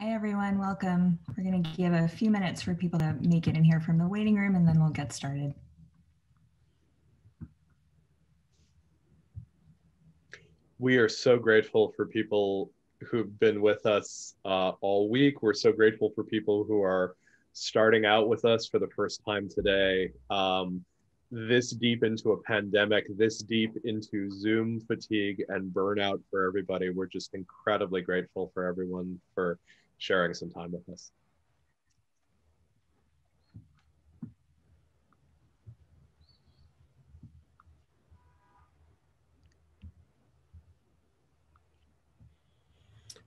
Hi everyone, welcome. We're going to give a few minutes for people to make it in here from the waiting room and then we'll get started. We are so grateful for people who've been with us all week. We're so grateful for people who are starting out with us for the first time today. This deep into a pandemic, this deep into Zoom fatigue and burnout for everybody. We're just incredibly grateful for everyone for sharing some time with us.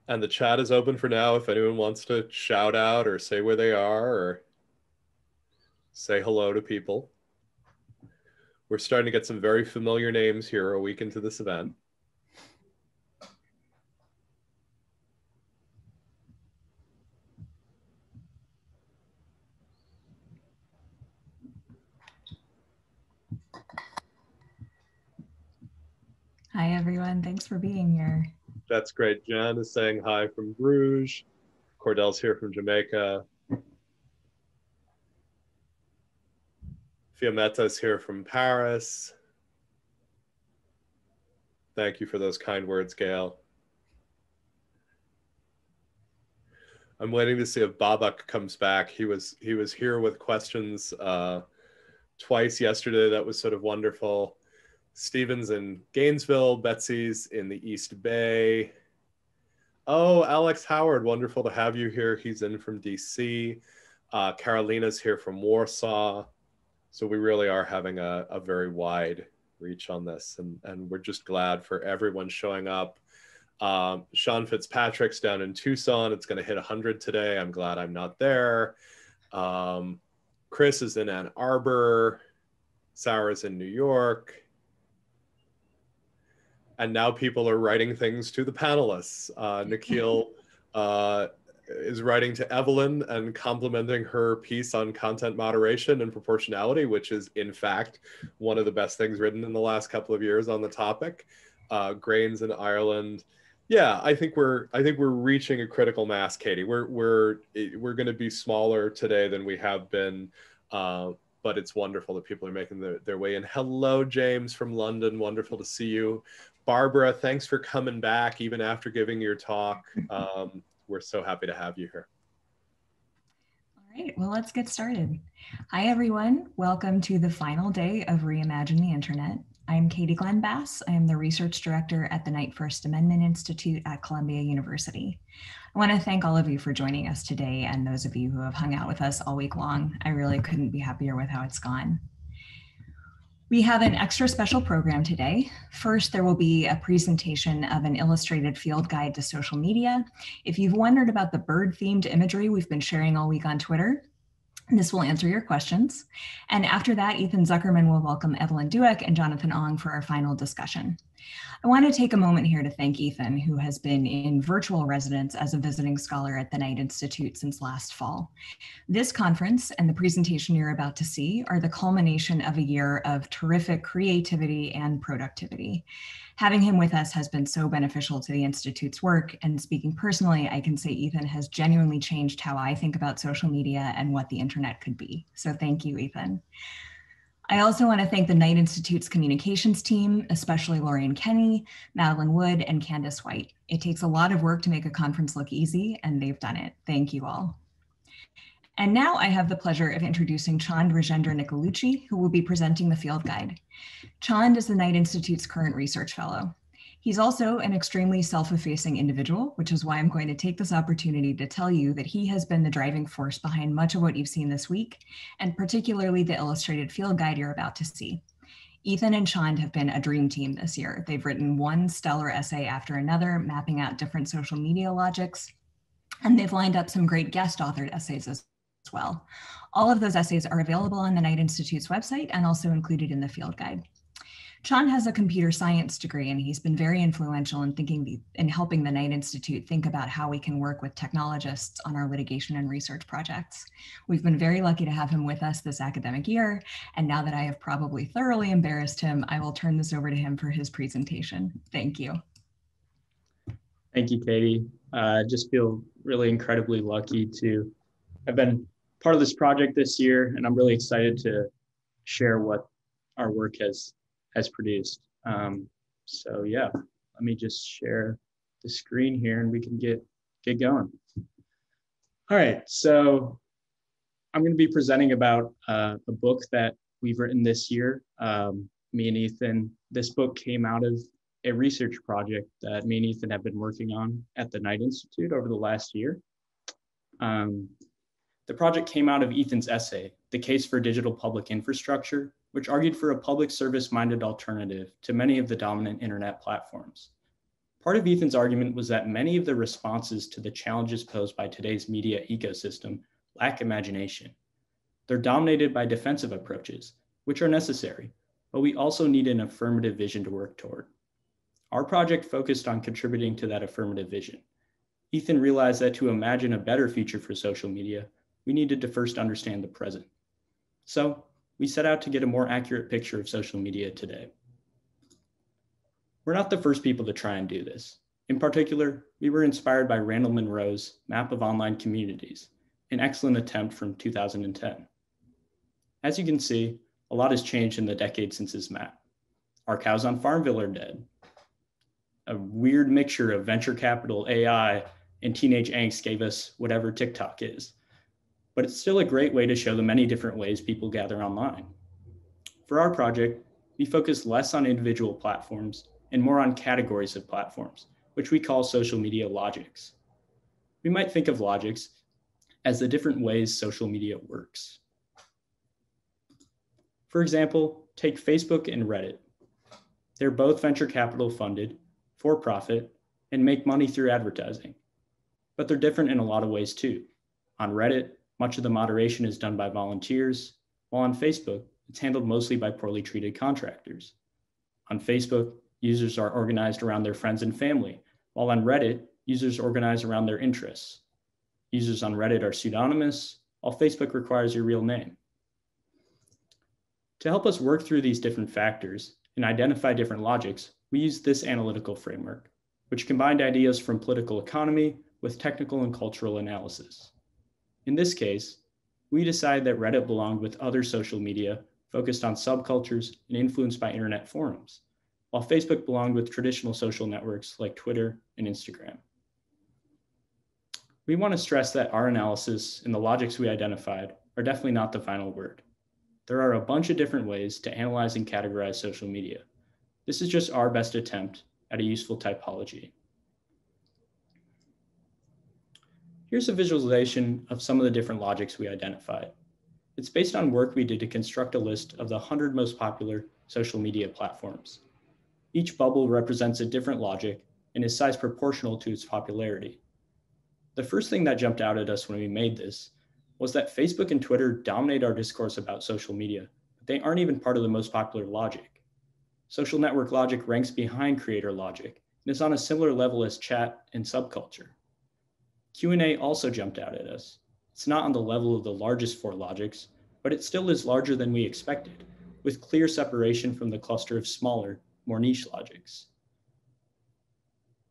And the chat is open for now if anyone wants to shout out or say where they are or say hello to people. We're starting to get some very familiar names here a week into this event. Hi everyone, thanks for being here. That's great. Jen is saying hi from Bruges. Cordell's here from Jamaica. Fiameta is here from Paris. Thank you for those kind words, Gail. I'm waiting to see if Babak comes back. He was here with questions twice yesterday. That was sort of wonderful. Stephen's in Gainesville. Betsy's in the East Bay. Oh, Alex Howard, wonderful to have you here. He's in from DC. Carolina's here from Warsaw. So we really are having a very wide reach on this. And we're just glad for everyone showing up. Sean Fitzpatrick's down in Tucson. It's going to hit 100 today. I'm glad I'm not there. Chris is in Ann Arbor. Sarah's in New York. And now people are writing things to the panelists. Nikhil is writing to Evelyn and complimenting her piece on content moderation and proportionality, which is in fact one of the best things written in the last couple of years on the topic. Grains in Ireland. Yeah, I think we're reaching a critical mass, Katie. We're going to be smaller today than we have been, but it's wonderful that people are making their way in. Hello, James from London. Wonderful to see you. Barbara, thanks for coming back even after giving your talk. We're so happy to have you here. All right, well, let's get started. Hi, everyone. Welcome to the final day of Reimagine the Internet. I'm Katie Glenn Bass. I am the research director at the Knight First Amendment Institute at Columbia University. I want to thank all of you for joining us today and those of you who have hung out with us all week long. I really couldn't be happier with how it's gone. We have an extra special program today. First, there will be a presentation of an illustrated field guide to social media. If you've wondered about the bird-themed imagery we've been sharing all week on Twitter, this will answer your questions. And after that, Ethan Zuckerman will welcome Evelyn Dueck and Jonathan Ong for our final discussion. I want to take a moment here to thank Ethan, who has been in virtual residence as a visiting scholar at the Knight Institute since last fall. This conference and the presentation you're about to see are the culmination of a year of terrific creativity and productivity. Having him with us has been so beneficial to the Institute's work, and speaking personally, I can say Ethan has genuinely changed how I think about social media and what the internet could be. So thank you, Ethan. I also want to thank the Knight Institute's communications team, especially Lorian Kenny, Madeline Wood, and Candace White. It takes a lot of work to make a conference look easy, and they've done it. Thank you all. And now I have the pleasure of introducing Chand Rajendra Nicolucci, who will be presenting the field guide. Chand is the Knight Institute's current research fellow. He's also an extremely self-effacing individual, which is why I'm going to take this opportunity to tell you that he has been the driving force behind much of what you've seen this week, and particularly the illustrated field guide you're about to see. Ethan and Chand have been a dream team this year. They've written one stellar essay after another, mapping out different social media logics, and they've lined up some great guest authored essays as well. All of those essays are available on the Knight Institute's website and also included in the field guide. Chand has a computer science degree, and he's been very influential in helping the Knight Institute think about how we can work with technologists on our litigation and research projects. We've been very lucky to have him with us this academic year, and now that I have probably thoroughly embarrassed him, I will turn this over to him for his presentation. Thank you. Thank you, Katie. I just feel really incredibly lucky to have been part of this project this year, and I'm really excited to share what our work has produced. So yeah, let me just share the screen here and we can get going. All right, so I'm going to be presenting about a book that we've written this year. Me and Ethan, this book came out of a research project that me and Ethan have been working on at the Knight Institute over the last year. The project came out of Ethan's essay, The Case for Digital Public Infrastructure, which argued for a public service-minded alternative to many of the dominant internet platforms. Part of Ethan's argument was that many of the responses to the challenges posed by today's media ecosystem lack imagination. They're dominated by defensive approaches, which are necessary, but we also need an affirmative vision to work toward. Our project focused on contributing to that affirmative vision. Ethan realized that to imagine a better future for social media, we needed to first understand the present. So we set out to get a more accurate picture of social media today. We're not the first people to try and do this. In particular, we were inspired by Randall Munroe's Map of Online Communities, an excellent attempt from 2010. As you can see, a lot has changed in the decade since his map. Our cows on Farmville are dead. A weird mixture of venture capital, AI, and teenage angst gave us whatever TikTok is. But it's still a great way to show the many different ways people gather online. For our project, we focus less on individual platforms and more on categories of platforms, which we call social media logics. We might think of logics as the different ways social media works. For example, take Facebook and Reddit. They're both venture capital funded, for profit, and make money through advertising. But they're different in a lot of ways too. On Reddit, much of the moderation is done by volunteers, while on Facebook, it's handled mostly by poorly treated contractors. On Facebook, users are organized around their friends and family, while on Reddit, users organize around their interests. Users on Reddit are pseudonymous, while Facebook requires your real name. To help us work through these different factors and identify different logics, we use this analytical framework, which combined ideas from political economy with technical and cultural analysis. In this case, we decided that Reddit belonged with other social media focused on subcultures and influenced by internet forums, while Facebook belonged with traditional social networks like Twitter and Instagram. We want to stress that our analysis and the logics we identified are definitely not the final word. There are a bunch of different ways to analyze and categorize social media. This is just our best attempt at a useful typology. Here's a visualization of some of the different logics we identified. It's based on work we did to construct a list of the 100 most popular social media platforms. Each bubble represents a different logic and is sized proportional to its popularity. The first thing that jumped out at us when we made this was that Facebook and Twitter dominate our discourse about social media, but they aren't even part of the most popular logic. Social network logic ranks behind creator logic and is on a similar level as chat and subculture. Q&A also jumped out at us. It's not on the level of the largest four logics, but it still is larger than we expected, with clear separation from the cluster of smaller, more niche logics.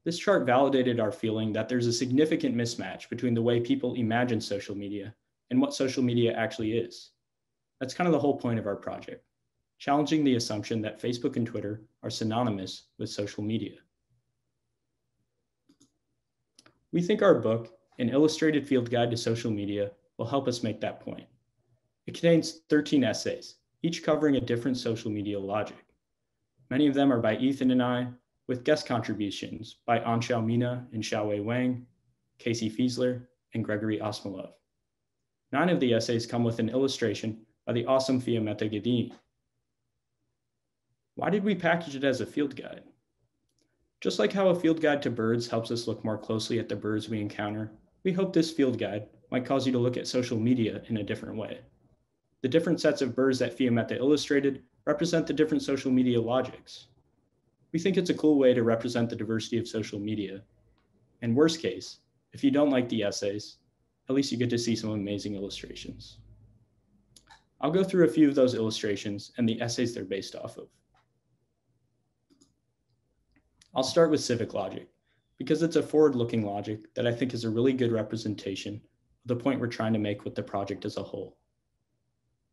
This chart validated our feeling that there's a significant mismatch between the way people imagine social media and what social media actually is. That's kind of the whole point of our project, challenging the assumption that Facebook and Twitter are synonymous with social media. We think our book, An Illustrated Field Guide to Social Media, will help us make that point. It contains 13 essays, each covering a different social media logic. Many of them are by Ethan and I, with guest contributions by Anshao Mina and Xiaowei Wang, Casey Fiesler, and Gregory Osmolov. 9 of the essays come with an illustration by the awesome Fiameta Gadini. Why did we package it as a field guide? Just like how a field guide to birds helps us look more closely at the birds we encounter, we hope this field guide might cause you to look at social media in a different way. The different sets of birds that Fiameta illustrated represent the different social media logics. We think it's a cool way to represent the diversity of social media. And worst case, if you don't like the essays, at least you get to see some amazing illustrations. I'll go through a few of those illustrations and the essays they're based off of. I'll start with Civic Logic. because it's a forward-looking logic that I think is a really good representation of the point we're trying to make with the project as a whole.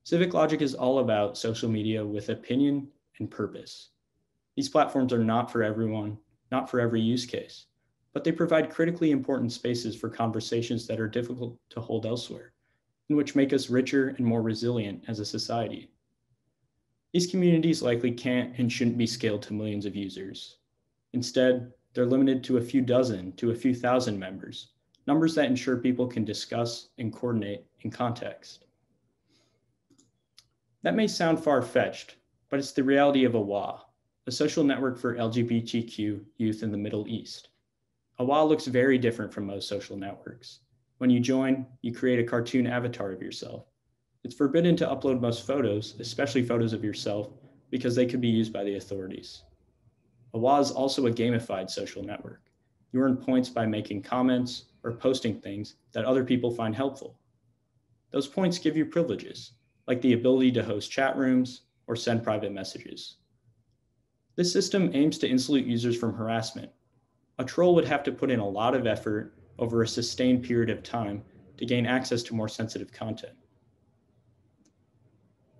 Civic Logic is all about social media with opinion and purpose. These platforms are not for everyone, not for every use case, but they provide critically important spaces for conversations that are difficult to hold elsewhere, and which make us richer and more resilient as a society. These communities likely can't and shouldn't be scaled to millions of users. Instead, they're limited to a few dozen to a few thousand members, numbers that ensure people can discuss and coordinate in context. That may sound far-fetched, but it's the reality of Awah, a social network for LGBTQ youth in the Middle East. Awah looks very different from most social networks. When you join, you create a cartoon avatar of yourself. It's forbidden to upload most photos, especially photos of yourself, because they could be used by the authorities. Awah is also a gamified social network. You earn points by making comments or posting things that other people find helpful. Those points give you privileges, like the ability to host chat rooms or send private messages. This system aims to insulate users from harassment. A troll would have to put in a lot of effort over a sustained period of time to gain access to more sensitive content.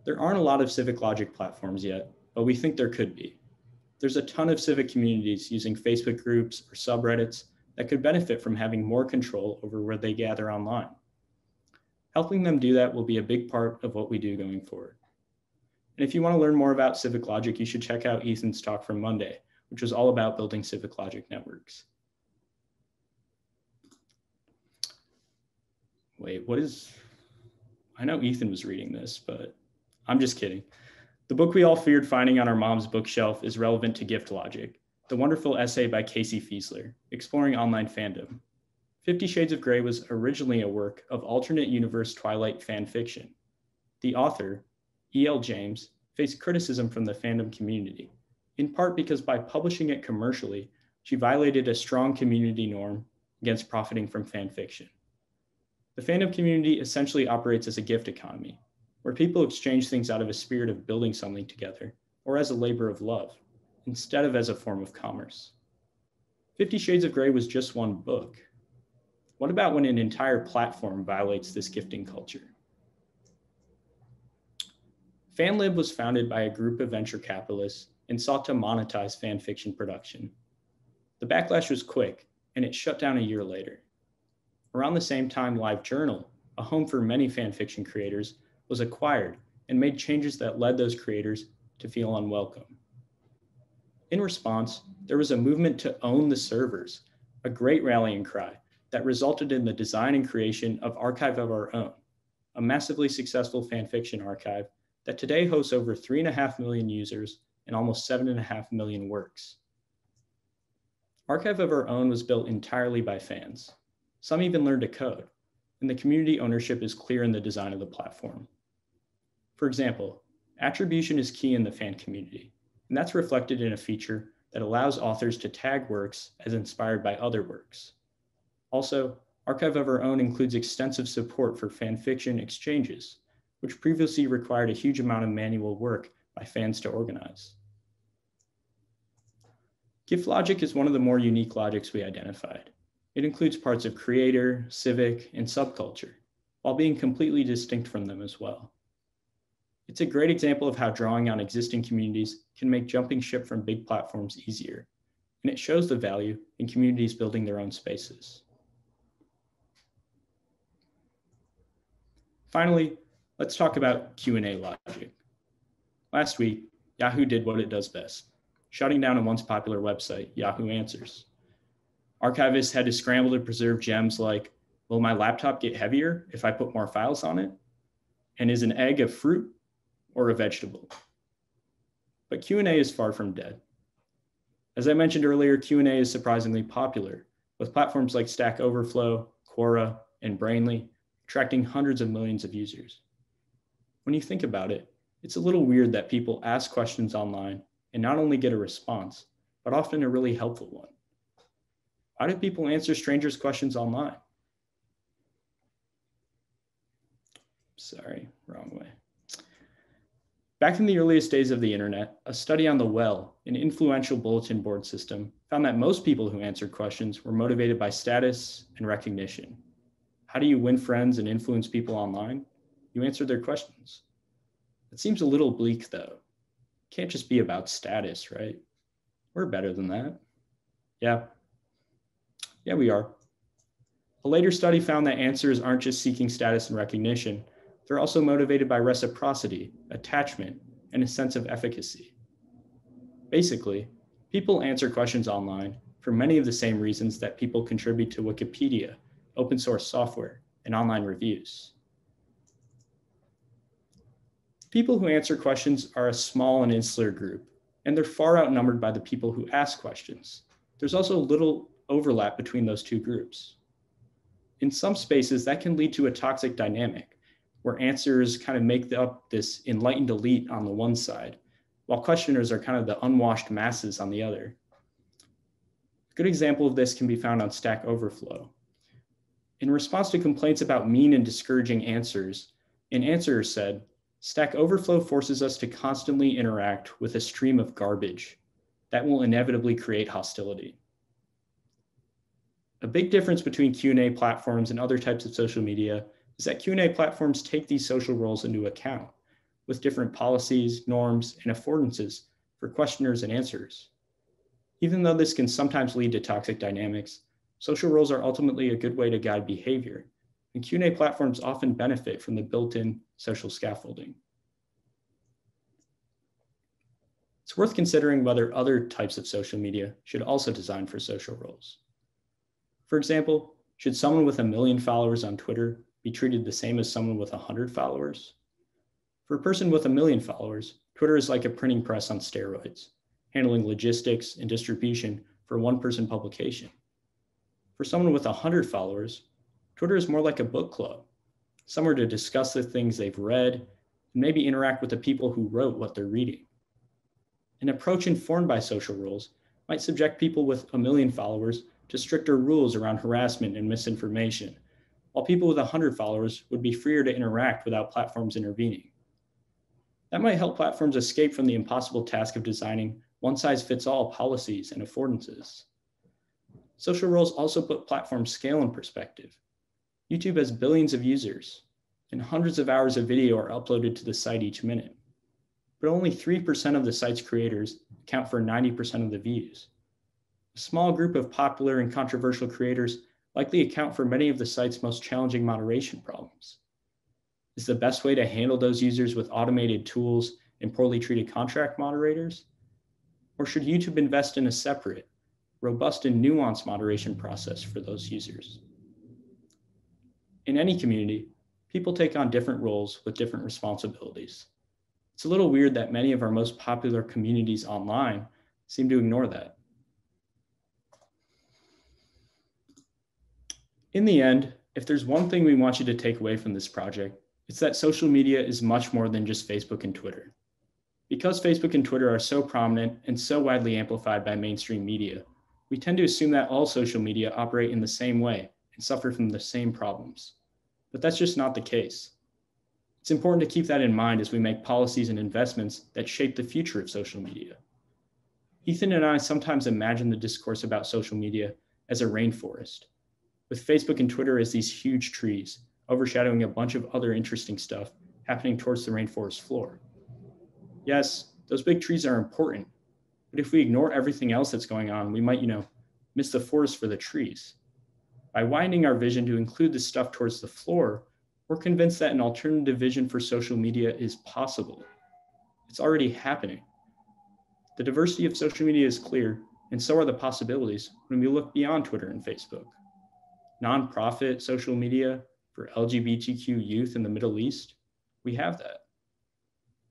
There aren't a lot of Civic Logic platforms yet, but we think there could be. There's a ton of civic communities using Facebook groups or subreddits that could benefit from having more control over where they gather online. Helping them do that will be a big part of what we do going forward. And if you want to learn more about Civic Logic, you should check out Ethan's talk from Monday, which was all about building Civic Logic networks. Wait, I know Ethan was reading this, but I'm just kidding. The book we all feared finding on our mom's bookshelf is relevant to GiftLogic, the wonderful essay by Casey Fiesler, exploring online fandom. 50 Shades of Grey was originally a work of alternate universe Twilight fan fiction. The author, E.L. James, faced criticism from the fandom community, in part because by publishing it commercially, she violated a strong community norm against profiting from fan fiction. The fandom community essentially operates as a gift economy, where people exchange things out of a spirit of building something together, or as a labor of love, instead of as a form of commerce. 50 Shades of Grey was just one book. What about when an entire platform violates this gifting culture? FanLib was founded by a group of venture capitalists and sought to monetize fan fiction production. The backlash was quick, and it shut down a year later. Around the same time, LiveJournal, a home for many fan fiction creators, was acquired and made changes that led those creators to feel unwelcome. In response, there was a movement to own the servers, a great rallying cry that resulted in the design and creation of Archive of Our Own, a massively successful fan fiction archive that today hosts over 3.5 million users and almost 7.5 million works. Archive of Our Own was built entirely by fans. Some even learned to code, and the community ownership is clear in the design of the platform. For example, attribution is key in the fan community, and that's reflected in a feature that allows authors to tag works as inspired by other works. Also, Archive of Our Own includes extensive support for fan fiction exchanges, which previously required a huge amount of manual work by fans to organize. GiftLogic is one of the more unique logics we identified. It includes parts of creator, civic, and subculture, while being completely distinct from them as well. It's a great example of how drawing on existing communities can make jumping ship from big platforms easier, and it shows the value in communities building their own spaces. Finally, let's talk about Q&A logic. Last week, Yahoo did what it does best, shutting down a once popular website, Yahoo Answers. Archivists had to scramble to preserve gems like, will my laptop get heavier if I put more files on it? And is an egg a fruit or a vegetable? But Q&A is far from dead. As I mentioned earlier, Q&A is surprisingly popular, with platforms like Stack Overflow, Quora, and Brainly attracting hundreds of millions of users. When you think about it, it's a little weird that people ask questions online and not only get a response, but often a really helpful one. Why do people answer strangers' questions online? Sorry, wrong way. Back in the earliest days of the internet, a study on the Well, an influential bulletin board system, found that most people who answered questions were motivated by status and recognition. How do you win friends and influence people online? You answer their questions. It seems a little bleak though. It can't just be about status, right? We're better than that. Yeah, we are. A later study found that answers aren't just seeking status and recognition. They're also motivated by reciprocity, attachment, and a sense of efficacy. Basically, people answer questions online for many of the same reasons that people contribute to Wikipedia, open source software, and online reviews. People who answer questions are a small and insular group, and they're far outnumbered by the people who ask questions. There's also little overlap between those two groups. In some spaces, that can lead to a toxic dynamic, where answers kind of make up this enlightened elite on the one side, while questioners are kind of the unwashed masses on the other. A good example of this can be found on Stack Overflow. In response to complaints about mean and discouraging answers, an answerer said, "Stack Overflow forces us to constantly interact with a stream of garbage that will inevitably create hostility." A big difference between Q&A platforms and other types of social media is that Q&A platforms take these social roles into account with different policies, norms, and affordances for questioners and answerers. Even though this can sometimes lead to toxic dynamics, social roles are ultimately a good way to guide behavior, and Q&A platforms often benefit from the built-in social scaffolding. It's worth considering whether other types of social media should also design for social roles. For example, should someone with 1 million followers on Twitter be treated the same as someone with 100 followers? For a person with 1 million followers, Twitter is like a printing press on steroids, handling logistics and distribution for one-person publication. For someone with 100 followers, Twitter is more like a book club, somewhere to discuss the things they've read and maybe interact with the people who wrote what they're reading. An approach informed by social roles might subject people with 1 million followers to stricter rules around harassment and misinformation, while people with 100 followers would be freer to interact without platforms intervening. That might help platforms escape from the impossible task of designing one-size-fits-all policies and affordances. Social roles also put platform scale in perspective. YouTube has billions of users, and hundreds of hours of video are uploaded to the site each minute. But only 3% of the site's creators account for 90% of the views. A small group of popular and controversial creators likely account for many of the site's most challenging moderation problems. Is the best way to handle those users with automated tools and poorly treated contract moderators? Or should YouTube invest in a separate, robust and nuanced moderation process for those users? In any community, people take on different roles with different responsibilities. It's a little weird that many of our most popular communities online seem to ignore that. In the end, if there's one thing we want you to take away from this project, it's that social media is much more than just Facebook and Twitter. Because Facebook and Twitter are so prominent and so widely amplified by mainstream media, we tend to assume that all social media operate in the same way and suffer from the same problems. But that's just not the case. It's important to keep that in mind as we make policies and investments that shape the future of social media. Ethan and I sometimes imagine the discourse about social media as a rainforest, with Facebook and Twitter as these huge trees, overshadowing a bunch of other interesting stuff happening towards the rainforest floor. Yes, those big trees are important, but if we ignore everything else that's going on, we might, miss the forest for the trees. By widening our vision to include this stuff towards the floor, we're convinced that an alternative vision for social media is possible. It's already happening. The diversity of social media is clear, and so are the possibilities when we look beyond Twitter and Facebook. Nonprofit social media for LGBTQ youth in the Middle East, we have that.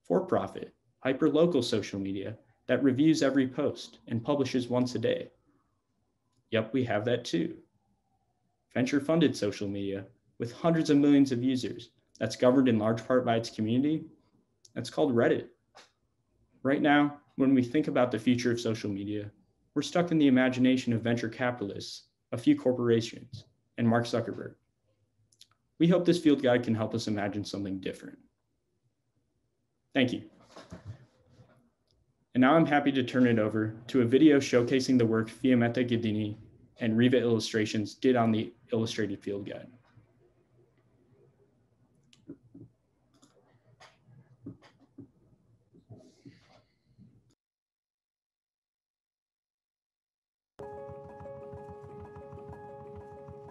For-profit, hyper-local social media that reviews every post and publishes once a day. Yep, we have that too. Venture-funded social media with hundreds of millions of users that's governed in large part by its community, that's called Reddit. Right now, when we think about the future of social media, we're stuck in the imagination of venture capitalists, a few corporations, and Mark Zuckerberg. We hope this field guide can help us imagine something different. Thank you. And now I'm happy to turn it over to a video showcasing the work Fiameta Ghedini and Riva Illustrations did on the illustrated field guide.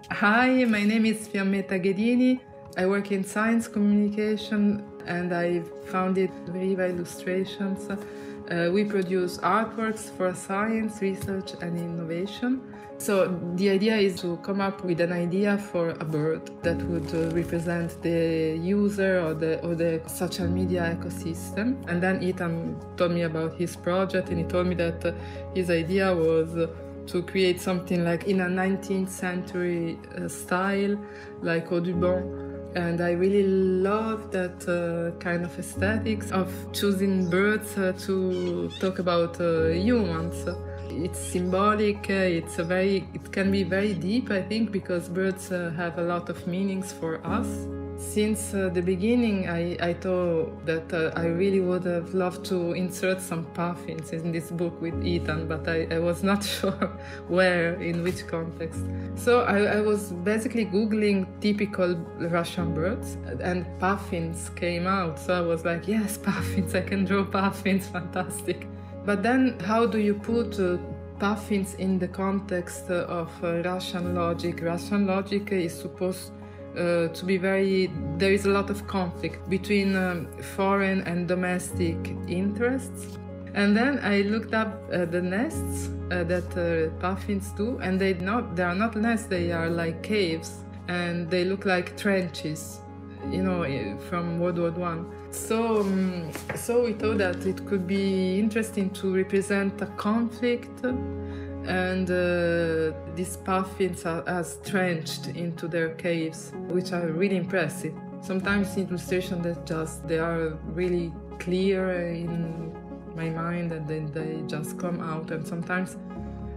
Hi, my name is Fiameta Ghedini. I work in science communication and I founded Riva Illustrations. We produce artworks for science, research and innovation. So the idea is to come up with an idea for a bird that would represent the user or the social media ecosystem. And then Ethan told me about his project and he told me that his idea was to create something like in a 19th century style, like Audubon. And I really love that kind of aesthetics of choosing birds to talk about humans. It's symbolic, it can be very deep, I think, because birds have a lot of meanings for us. Since the beginning, I thought that I really would have loved to insert some puffins in this book with Ethan, but I was not sure where, in which context. So I was basically Googling typical Russian birds, and puffins came out. So I was like, yes, puffins, I can draw puffins, fantastic. But then how do you put puffins in the context of Russian logic? Russian logic is supposed to be there is a lot of conflict between foreign and domestic interests. And then I looked up the nests that puffins do, and they are not nests, they are like caves, and they look like trenches, you know, from World War I. So we thought that it could be interesting to represent a conflict, and these puffins are as trenched into their caves, which are really impressive. Sometimes illustration they are really clear in my mind and then they just come out, and sometimes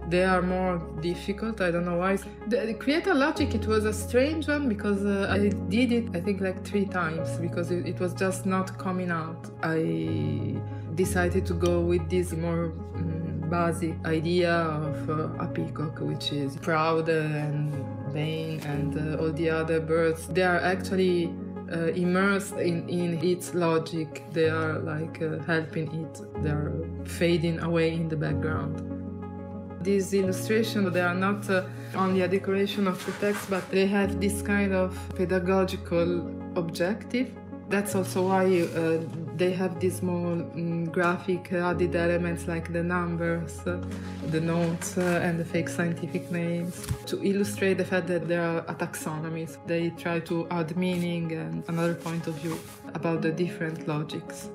they are more difficult. I don't know why. The creator logic, it was a strange one because I did it, I think, like 3 times because it was just not coming out. I decided to go with this more basic idea of a peacock, which is proud and vain, and all the other birds, they are actually immersed in its logic. They are like helping it. They are fading away in the background. These illustrations, they are not only a decoration of the text, but they have this kind of pedagogical objective. That's also why they have these more graphic added elements like the numbers, the notes, and the fake scientific names to illustrate the fact that there are taxonomies. They try to add meaning and another point of view about the different logics.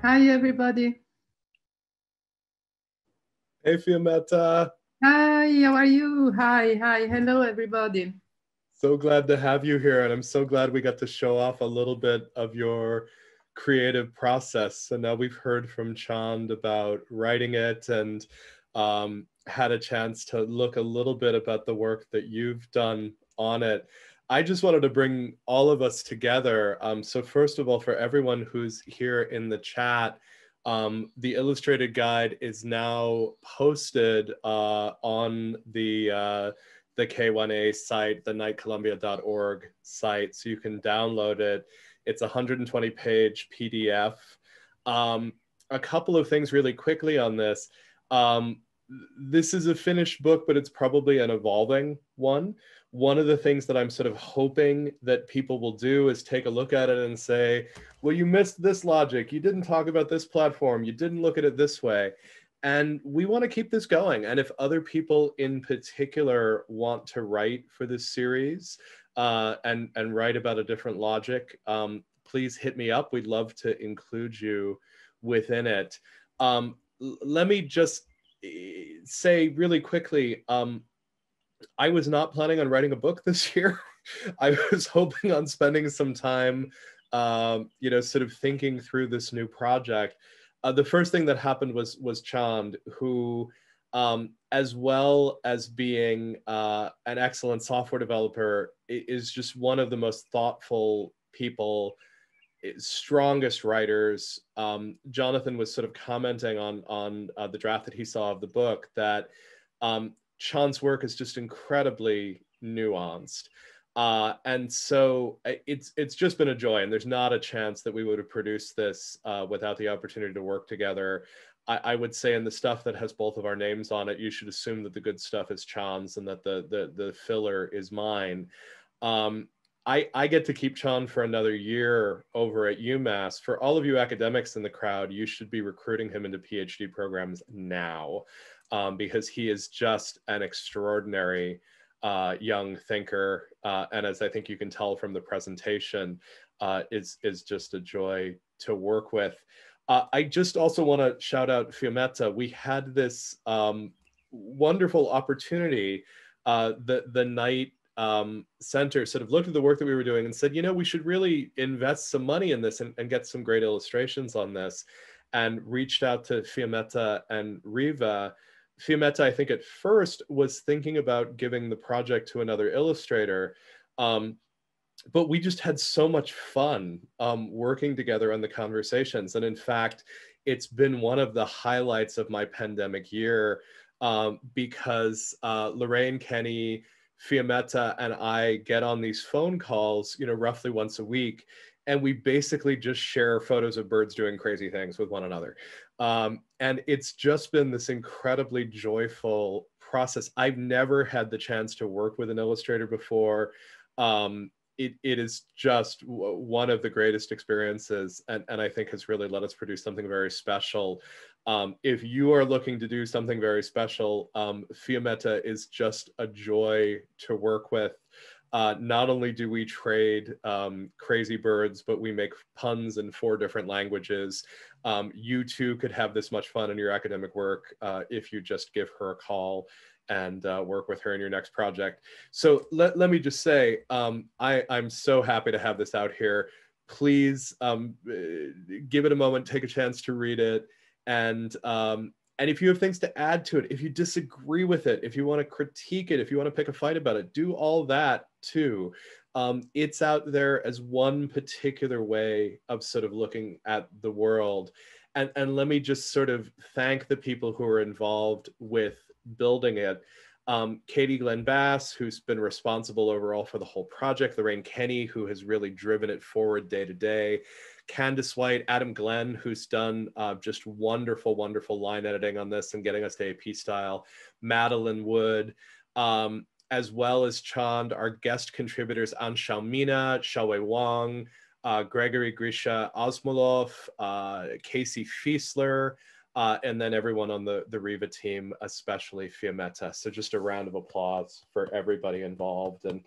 Hi, everybody. Hey, Fiameta. Hi, how are you? Hi, hello, everybody. So glad to have you here, and I'm so glad we got to show off a little bit of your creative process. So now we've heard from Chand about writing it and had a chance to look a little bit about the work that you've done on it. I just wanted to bring all of us together. So first of all, for everyone who's here in the chat, the illustrated guide is now posted on the K1A site, the knightcolumbia.org site, so you can download it. It's a 120-page PDF. A couple of things really quickly on this. This is a finished book, but it's probably an evolving one. One of the things that I'm sort of hoping that people will do is take a look at it and say, well, you missed this logic. You didn't talk about this platform. You didn't look at it this way. And we want to keep this going. And if other people in particular want to write for this series and write about a different logic, please hit me up. We'd love to include you within it. Let me just say really quickly, I was not planning on writing a book this year. I was hoping on spending some time, sort of thinking through this new project. The first thing that happened was Chand, who, as well as being an excellent software developer, is just one of the most thoughtful people, strongest writers. Jonathan was sort of commenting on the draft that he saw of the book that Sean's work is just incredibly nuanced. And so it's just been a joy, and there's not a chance that we would have produced this without the opportunity to work together. I would say in the stuff that has both of our names on it, you should assume that the good stuff is Chan's and that the filler is mine. I get to keep Chan for another year over at UMass. For all of you academics in the crowd, you should be recruiting him into PhD programs now, because he is just an extraordinary young thinker. And as I think you can tell from the presentation, is just a joy to work with. I just also want to shout out Fiameta. We had this wonderful opportunity. The night center sort of looked at the work that we were doing and said, you know, we should really invest some money in this and get some great illustrations on this, and reached out to Fiameta and Riva. Fiameta, I think at first was thinking about giving the project to another illustrator, but we just had so much fun working together on the conversations. And in fact, it's been one of the highlights of my pandemic year, because Lorraine, Kenny, Fiameta, and I get on these phone calls, you know, roughly once a week, and we basically just share photos of birds doing crazy things with one another. And it's just been this incredibly joyful process. I've never had the chance to work with an illustrator before. It is just one of the greatest experiences, and I think has really let us produce something very special. If you are looking to do something very special, Fiameta is just a joy to work with. Not only do we trade crazy birds, but we make puns in 4 different languages. You too could have this much fun in your academic work if you just give her a call and work with her in your next project. So let me just say, I'm so happy to have this out here. Please give it a moment, take a chance to read it. And if you have things to add to it, if you disagree with it, if you want to critique it, if you want to pick a fight about it, do all that too. It's out there as one particular way of sort of looking at the world. And let me just sort of thank the people who are involved with building it. Katie Glenn Bass, who's been responsible overall for the whole project, Lorraine Kenny, who has really driven it forward day to day, Candace White, Adam Glenn, who's done just wonderful, wonderful line editing on this and getting us to AP style, Madeline Wood, as well as Chand, our guest contributors, Anshao Mina, Xiaowei Wang, Gregory Grisha Osmolov, Casey Fiesler, and then everyone on the Riva team, especially Fiameta. So just a round of applause for everybody involved. And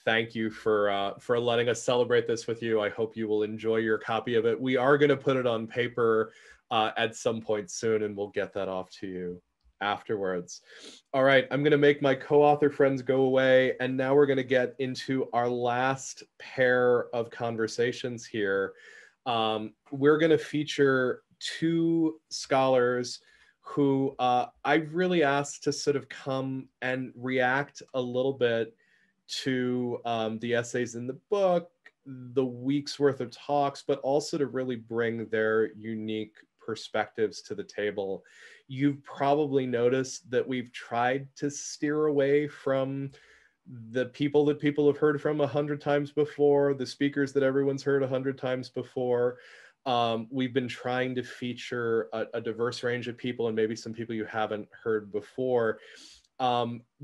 thank you for letting us celebrate this with you. I hope you will enjoy your copy of it. We are going to put it on paper at some point soon, and we'll get that off to you afterwards. All right, I'm going to make my co-author friends go away, and now we're going to get into our last pair of conversations here. We're going to feature 2 scholars who I've really asked to sort of come and react a little bit to the essays in the book, the week's worth of talks, but also to really bring their unique perspectives to the table. You've probably noticed that we've tried to steer away from the people that people have heard from 100 times before, the speakers that everyone's heard 100 times before. We've been trying to feature a diverse range of people, and maybe some people you haven't heard before.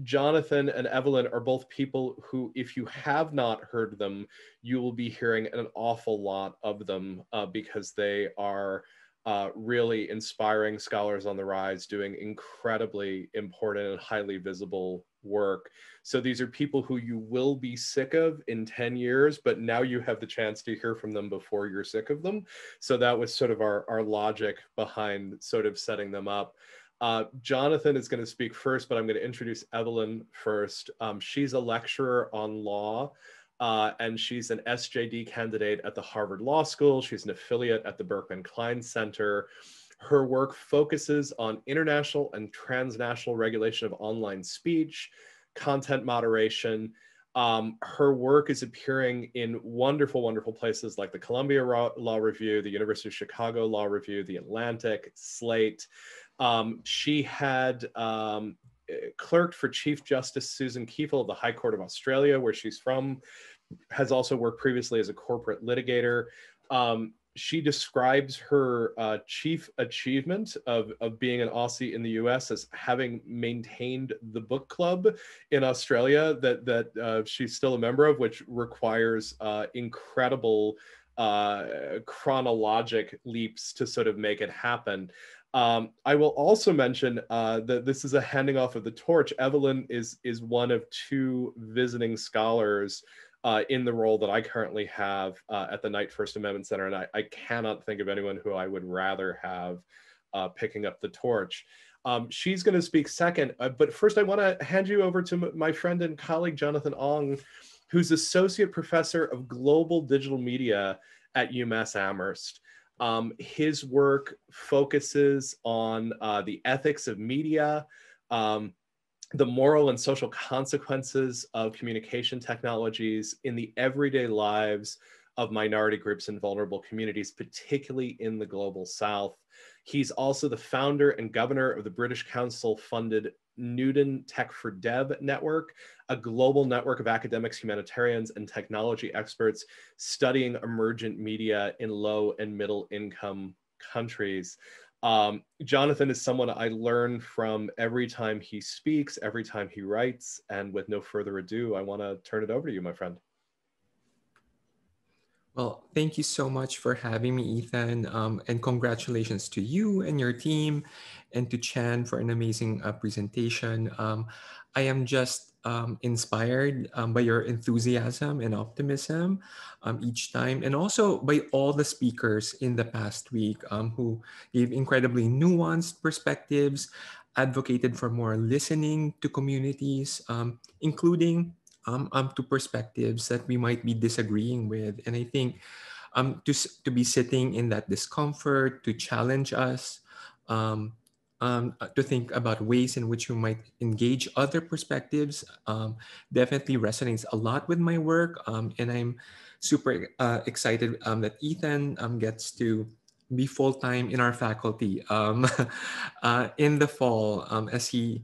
Jonathan and Evelyn are both people who, if you have not heard them, you will be hearing an awful lot of them because they are really inspiring scholars on the rise, doing incredibly important and highly visible work. So these are people who you will be sick of in 10 years, but now you have the chance to hear from them before you're sick of them. So that was sort of our logic behind sort of setting them up. Jonathan is going to speak first, but I'm going to introduce Evelyn first. She's a lecturer on law, and she's an SJD candidate at the Harvard Law School. She's an affiliate at the Berkman Klein Center. Her work focuses on international and transnational regulation of online speech, content moderation, Her work is appearing in wonderful, wonderful places like the Columbia Law Review, the University of Chicago Law Review, the Atlantic, Slate. She had clerked for Chief Justice Susan Kiefel of the High Court of Australia, where she's from, has also worked previously as a corporate litigator. She describes her chief achievement of being an Aussie in the US as having maintained the book club in Australia that she's still a member of, which requires incredible chronologic leaps to sort of make it happen. I will also mention that this is a handing off of the torch. Evelyn is one of two visiting scholars in the role that I currently have at the Knight First Amendment Center, and I cannot think of anyone who I would rather have picking up the torch. She's going to speak second, but first I want to hand you over to my friend and colleague Jonathan Ong, who's Associate Professor of Global Digital Media at UMass Amherst. His work focuses on the ethics of media, the moral and social consequences of communication technologies in the everyday lives of minority groups and vulnerable communities, particularly in the Global South. He's also the founder and governor of the British Council-funded Newton Tech for Dev Network, a global network of academics, humanitarians, and technology experts studying emergent media in low and middle income countries. Jonathan is someone I learn from every time he speaks, every time he writes, and with no further ado, I want to turn it over to you, my friend. Well, thank you so much for having me, Ethan, and congratulations to you and your team, and to Chan for an amazing presentation. I am just inspired by your enthusiasm and optimism each time, and also by all the speakers in the past week who gave incredibly nuanced perspectives, advocated for more listening to communities, including to perspectives that we might be disagreeing with. And I think to be sitting in that discomfort, to challenge us, to think about ways in which we might engage other perspectives definitely resonates a lot with my work. And I'm super excited that Ethan gets to be full-time in our faculty in the fall as he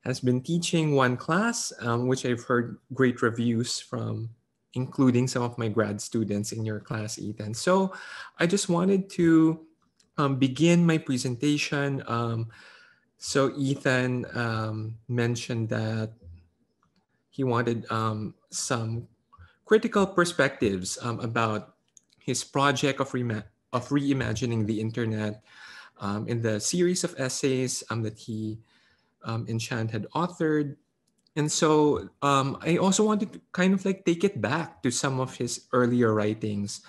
has been teaching one class, which I've heard great reviews from, including some of my grad students in your class, Ethan. So I just wanted to begin my presentation. So Ethan mentioned that he wanted some critical perspectives about his project of reimagining the internet in the series of essays that he and Chand had authored. And so I also wanted to kind of like take it back to some of his earlier writings,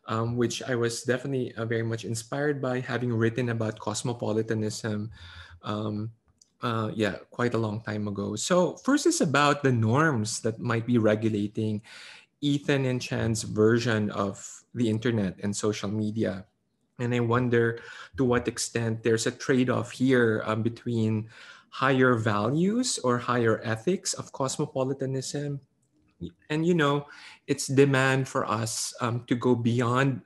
which I was definitely very much inspired by, having written about cosmopolitanism, quite a long time ago. So first is about the norms that might be regulating Ethan and Chan's version of the internet and social media. And I wonder to what extent there's a trade-off here between higher values or higher ethics of cosmopolitanism and, its demand for us to go beyond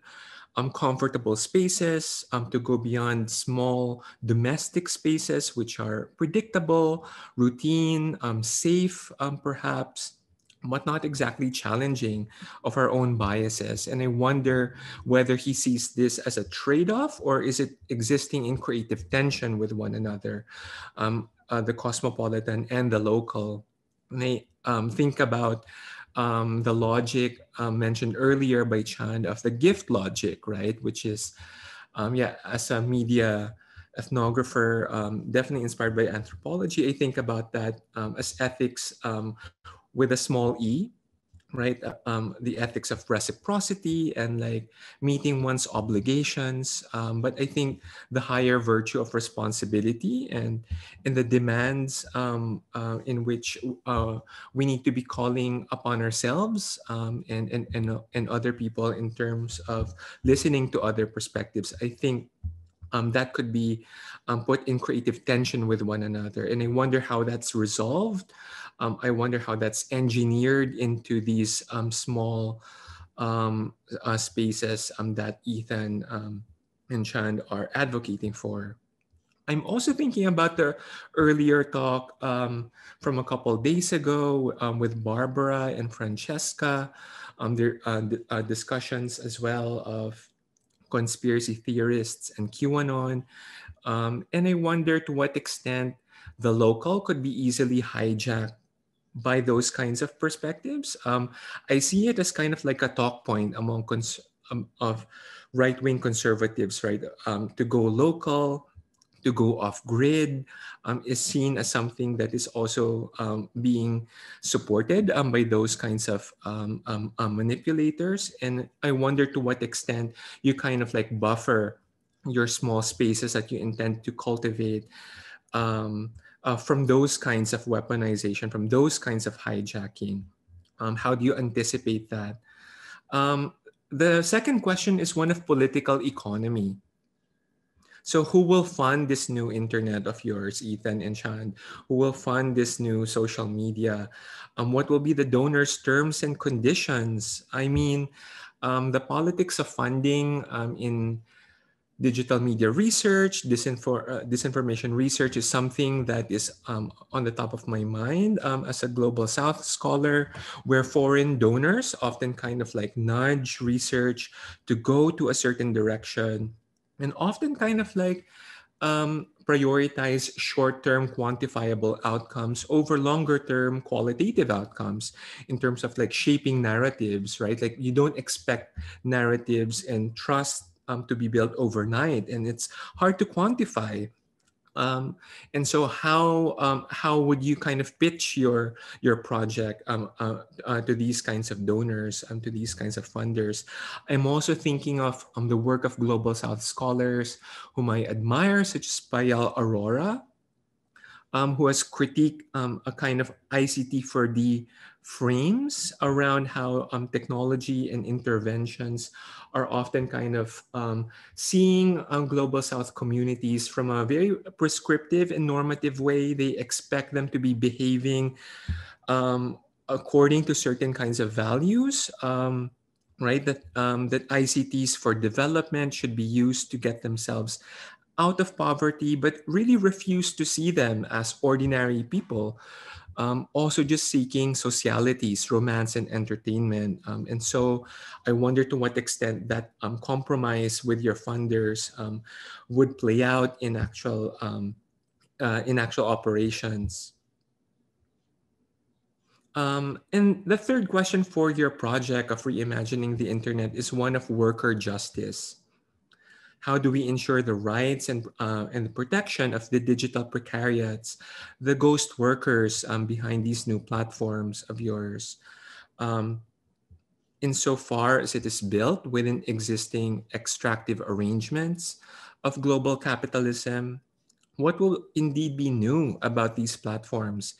comfortable spaces, to go beyond small domestic spaces which are predictable, routine, safe, perhaps, but not exactly challenging of our own biases. And I wonder whether he sees this as a trade-off, or is it existing in creative tension with one another, the cosmopolitan and the local. And I think about the logic mentioned earlier by Chand of the GiftLogic, right? Which is, as a media ethnographer, definitely inspired by anthropology, I think about that as ethics with a small e, right? The ethics of reciprocity and like meeting one's obligations. But I think the higher virtue of responsibility and the demands in which we need to be calling upon ourselves and other people in terms of listening to other perspectives. I think that could be put in creative tension with one another. And I wonder how that's resolved I wonder how that's engineered into these small spaces that Ethan and Chand are advocating for. I'm also thinking about the earlier talk from a couple days ago with Barbara and Francesca. There discussions as well of conspiracy theorists and QAnon. And I wonder to what extent the local could be easily hijacked by those kinds of perspectives. I see it as kind of like a talk point among of right-wing conservatives, right? To go local, to go off grid is seen as something that is also being supported by those kinds of manipulators. And I wonder to what extent you kind of like buffer your small spaces that you intend to cultivate um, from those kinds of weaponization, from those kinds of hijacking. How do you anticipate that? Um, the second question is one of political economy. So who will fund this new internet of yours, Ethan and Chand? Who will fund this new social media? What will be the donors' terms and conditions? I mean, the politics of funding in digital media research, disinformation research is something that is on the top of my mind as a Global South scholar, where foreign donors often kind of like nudge research to go to a certain direction and often kind of like prioritize short-term quantifiable outcomes over longer-term qualitative outcomes in terms of like shaping narratives, right? Like you don't expect narratives and trust to be built overnight, and it's hard to quantify. And so how would you kind of pitch your project to these kinds of donors, to these kinds of funders? I'm also thinking of the work of Global South scholars whom I admire, such as Payal Aurora, who has critiqued a kind of ICT for the frames around how technology and interventions are often kind of seeing global South communities from a very prescriptive and normative way. They expect them to be behaving according to certain kinds of values. Right, that ICTs for development should be used to get themselves out of poverty, but really refuse to see them as ordinary people, also just seeking socialities, romance, and entertainment. And so I wonder to what extent that compromise with your funders would play out in actual operations. And the third question for your project of reimagining the internet is one of worker justice. How do we ensure the rights and the protection of the digital precariats, the ghost workers behind these new platforms of yours? Um, Insofar as it is built within existing extractive arrangements of global capitalism, what will indeed be new about these platforms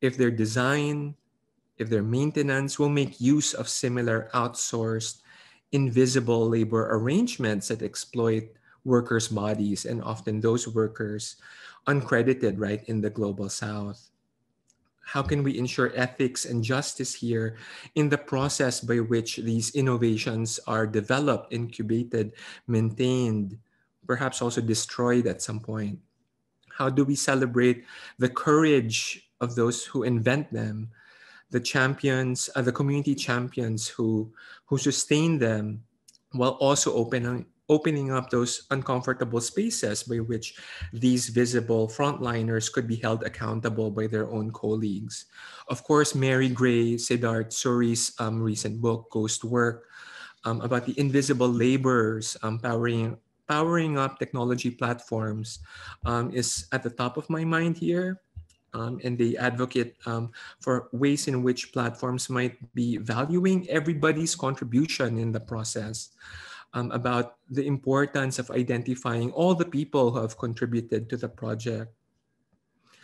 if their design, if their maintenance will make use of similar outsourced, invisible labor arrangements that exploit workers' bodies and often those workers uncredited right in the global South? How can we ensure ethics and justice here in the process by which these innovations are developed, incubated, maintained, perhaps also destroyed at some point? How do we celebrate the courage of those who invent them, the champions, the community champions who sustain them, while also opening up those uncomfortable spaces by which these visible frontliners could be held accountable by their own colleagues? Of course, Mary Gray, Siddharth Suri's recent book, Ghost Work, about the invisible laborers powering up technology platforms is at the top of my mind here. And they advocate for ways in which platforms might be valuing everybody's contribution in the process, about the importance of identifying all the people who have contributed to the project.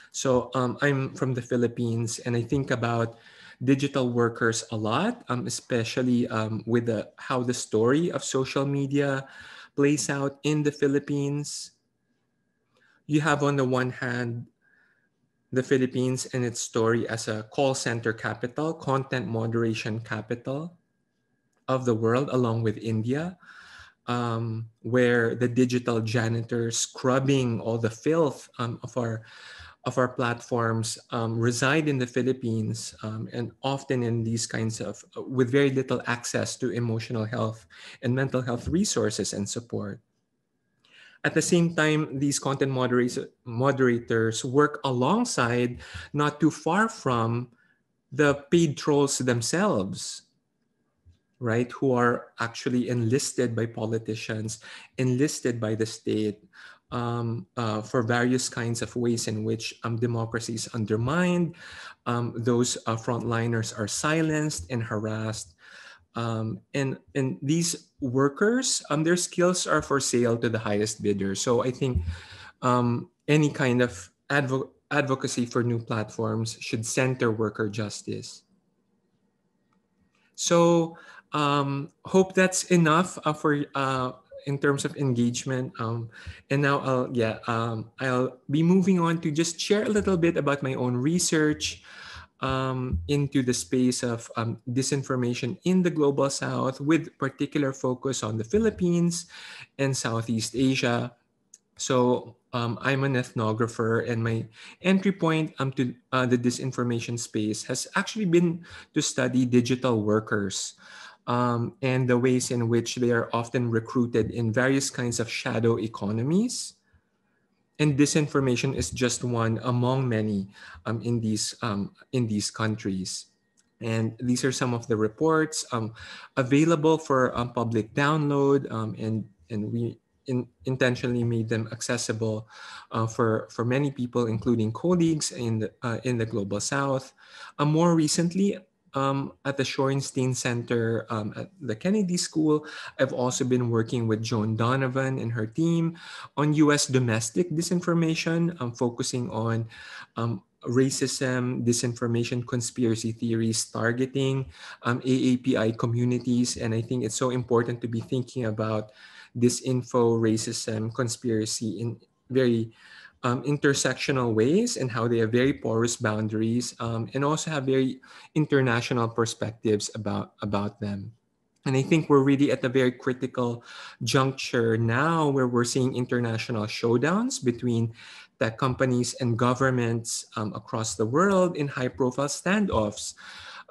So I'm from the Philippines, and I think about digital workers a lot, especially with how the story of social media plays out in the Philippines. You have on the one hand the Philippines and its story as a call center capital, content moderation capital of the world, along with India, where the digital janitors scrubbing all the filth of our platforms reside in the Philippines, and often in these kinds of with very little access to emotional health and mental health resources and support. At the same time, these content moderators work alongside, not too far from, the paid trolls themselves, right? Who are actually enlisted by politicians, enlisted by the state, for various kinds of ways in which democracy is undermined. Those frontliners are silenced and harassed. And these workers, their skills are for sale to the highest bidder. So I think any kind of advocacy for new platforms should center worker justice. So hope that's enough for in terms of engagement. And now I'll be moving on to just share a little bit about my own research into the space of disinformation in the global south, with particular focus on the Philippines and Southeast Asia. So I'm an ethnographer, and my entry point to the disinformation space has actually been to study digital workers, and the ways in which they are often recruited in various kinds of shadow economies. And disinformation is just one among many in these countries. And these are some of the reports available for public download, and we intentionally made them accessible for many people, including colleagues in the global south. More recently, at the Shorenstein Center at the Kennedy School, I've also been working with Joan Donovan and her team on U.S. domestic disinformation, focusing on racism, disinformation, conspiracy theories targeting AAPI communities. And I think it's so important to be thinking about disinfo, racism, conspiracy in very intersectional ways, and how they have very porous boundaries, and also have very international perspectives about them. And I think we're really at a very critical juncture now, where we're seeing international showdowns between tech companies and governments across the world in high-profile standoffs,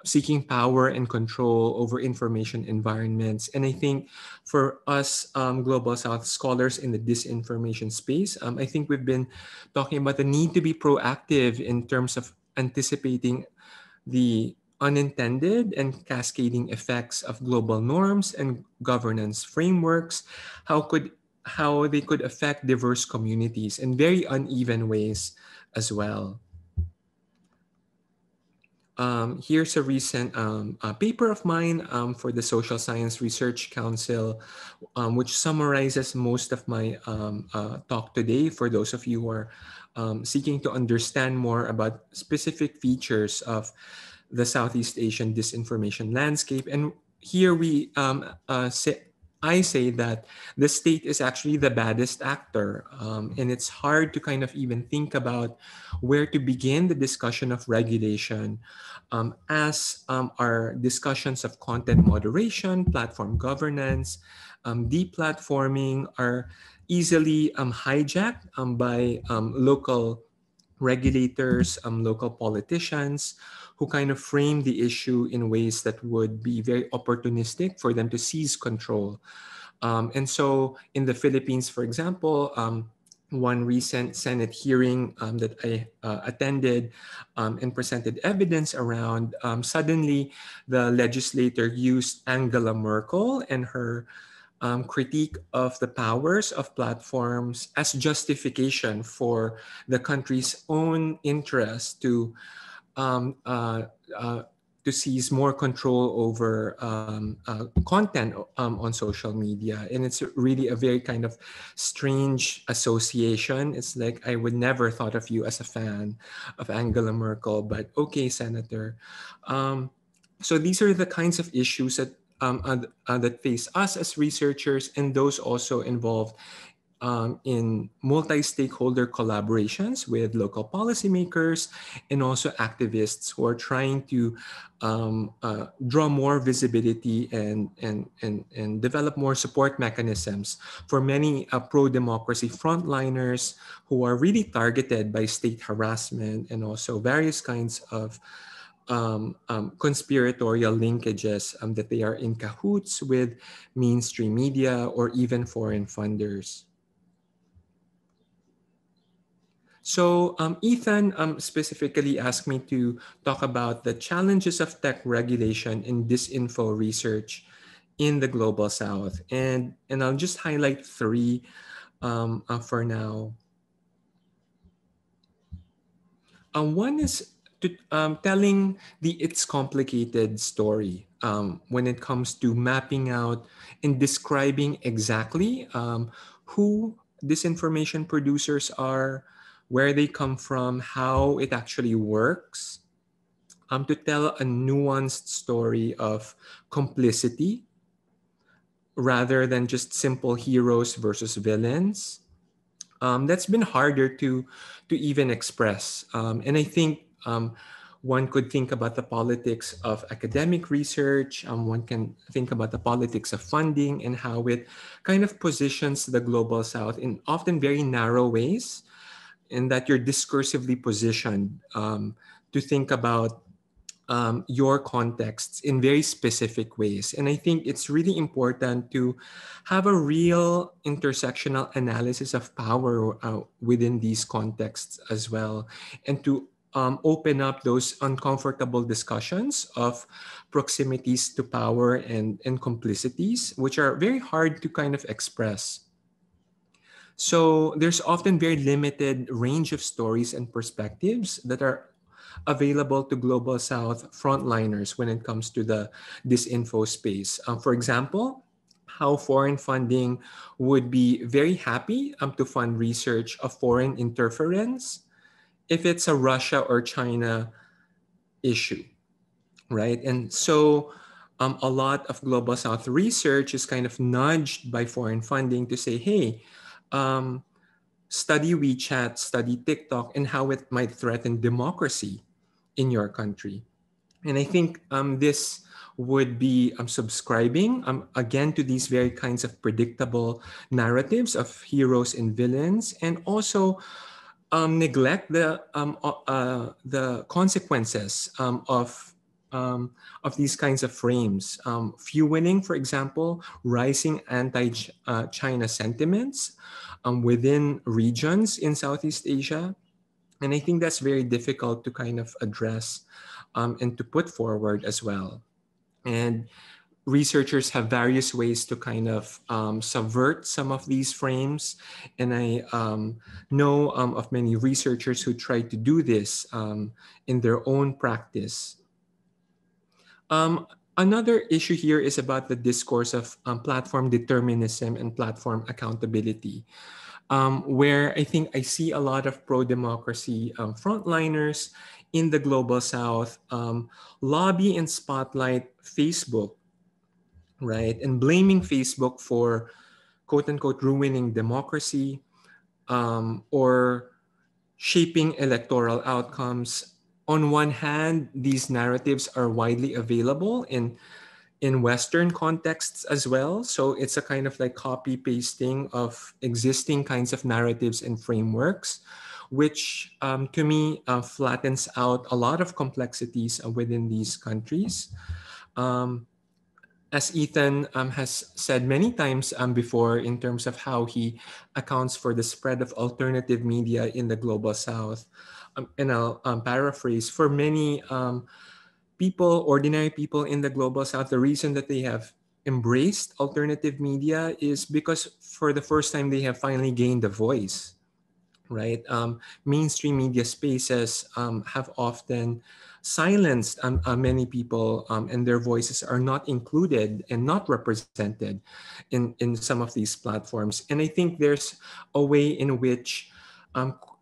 seeking power and control over information environments. And I think for us Global South scholars in the disinformation space, I think we've been talking about the need to be proactive in terms of anticipating the unintended and cascading effects of global norms and governance frameworks, how they could affect diverse communities in very uneven ways as well. Here's a recent paper of mine for the Social Science Research Council, which summarizes most of my talk today for those of you who are seeking to understand more about specific features of the Southeast Asian disinformation landscape. And here I say that the state is actually the baddest actor, and it's hard to kind of even think about where to begin the discussion of regulation, as our discussions of content moderation, platform governance, deplatforming are easily hijacked by local regulators, local politicians, who kind of frame the issue in ways that would be very opportunistic for them to seize control. And so in the Philippines, for example, one recent Senate hearing that I attended and presented evidence around, suddenly the legislator used Angela Merkel and her critique of the powers of platforms as justification for the country's own interest um, uh, to seize more control over content on social media. And it's really a very kind of strange association. It's like, I would never thought of you as a fan of Angela Merkel, but okay, Senator. So these are the kinds of issues that face us as researchers, and those also involved in multi-stakeholder collaborations with local policymakers and also activists who are trying to draw more visibility and develop more support mechanisms for many pro-democracy frontliners who are really targeted by state harassment and also various kinds of conspiratorial linkages that they are in cahoots with mainstream media or even foreign funders. So Ethan specifically asked me to talk about the challenges of tech regulation in disinfo research in the Global South. And I'll just highlight three for now. One is telling the It's Complicated story when it comes to mapping out and describing exactly who disinformation producers are, where they come from, how it actually works, to tell a nuanced story of complicity rather than just simple heroes versus villains. That's been harder to even express. And I think one could think about the politics of academic research. One can think about the politics of funding and how it kind of positions the Global South in often very narrow ways, in that you're discursively positioned to think about your contexts in very specific ways. And I think it's really important to have a real intersectional analysis of power within these contexts as well, and to open up those uncomfortable discussions of proximities to power and complicities, which are very hard to kind of express. So there's often very limited range of stories and perspectives that are available to Global South frontliners when it comes to the disinfo space. For example, how foreign funding would be very happy to fund research of foreign interference if it's a Russia or China issue, right? And so a lot of Global South research is kind of nudged by foreign funding to say, hey, study WeChat, study TikTok, and how it might threaten democracy in your country. And I think this would be subscribing again to these very kinds of predictable narratives of heroes and villains, and also neglect the consequences of these kinds of frames, fueling, for example, rising anti-China sentiments within regions in Southeast Asia. And I think that's very difficult to kind of address and to put forward as well. And researchers have various ways to kind of subvert some of these frames. And I know of many researchers who try to do this in their own practice. Another issue here is about the discourse of platform determinism and platform accountability, where I think I see a lot of pro-democracy frontliners in the Global South lobby and spotlight Facebook, right? And blaming Facebook for quote-unquote ruining democracy or shaping electoral outcomes. On one hand, these narratives are widely available in Western contexts as well. So it's a kind of like copy pasting of existing kinds of narratives and frameworks, which to me flattens out a lot of complexities within these countries. As Ethan has said many times before, in terms of how he accounts for the spread of alternative media in the Global South, and I'll paraphrase, for many people, ordinary people in the Global South, the reason that they have embraced alternative media is because for the first time they have finally gained a voice, right? Mainstream media spaces have often silenced many people, and their voices are not included and not represented in some of these platforms. And I think there's a way in which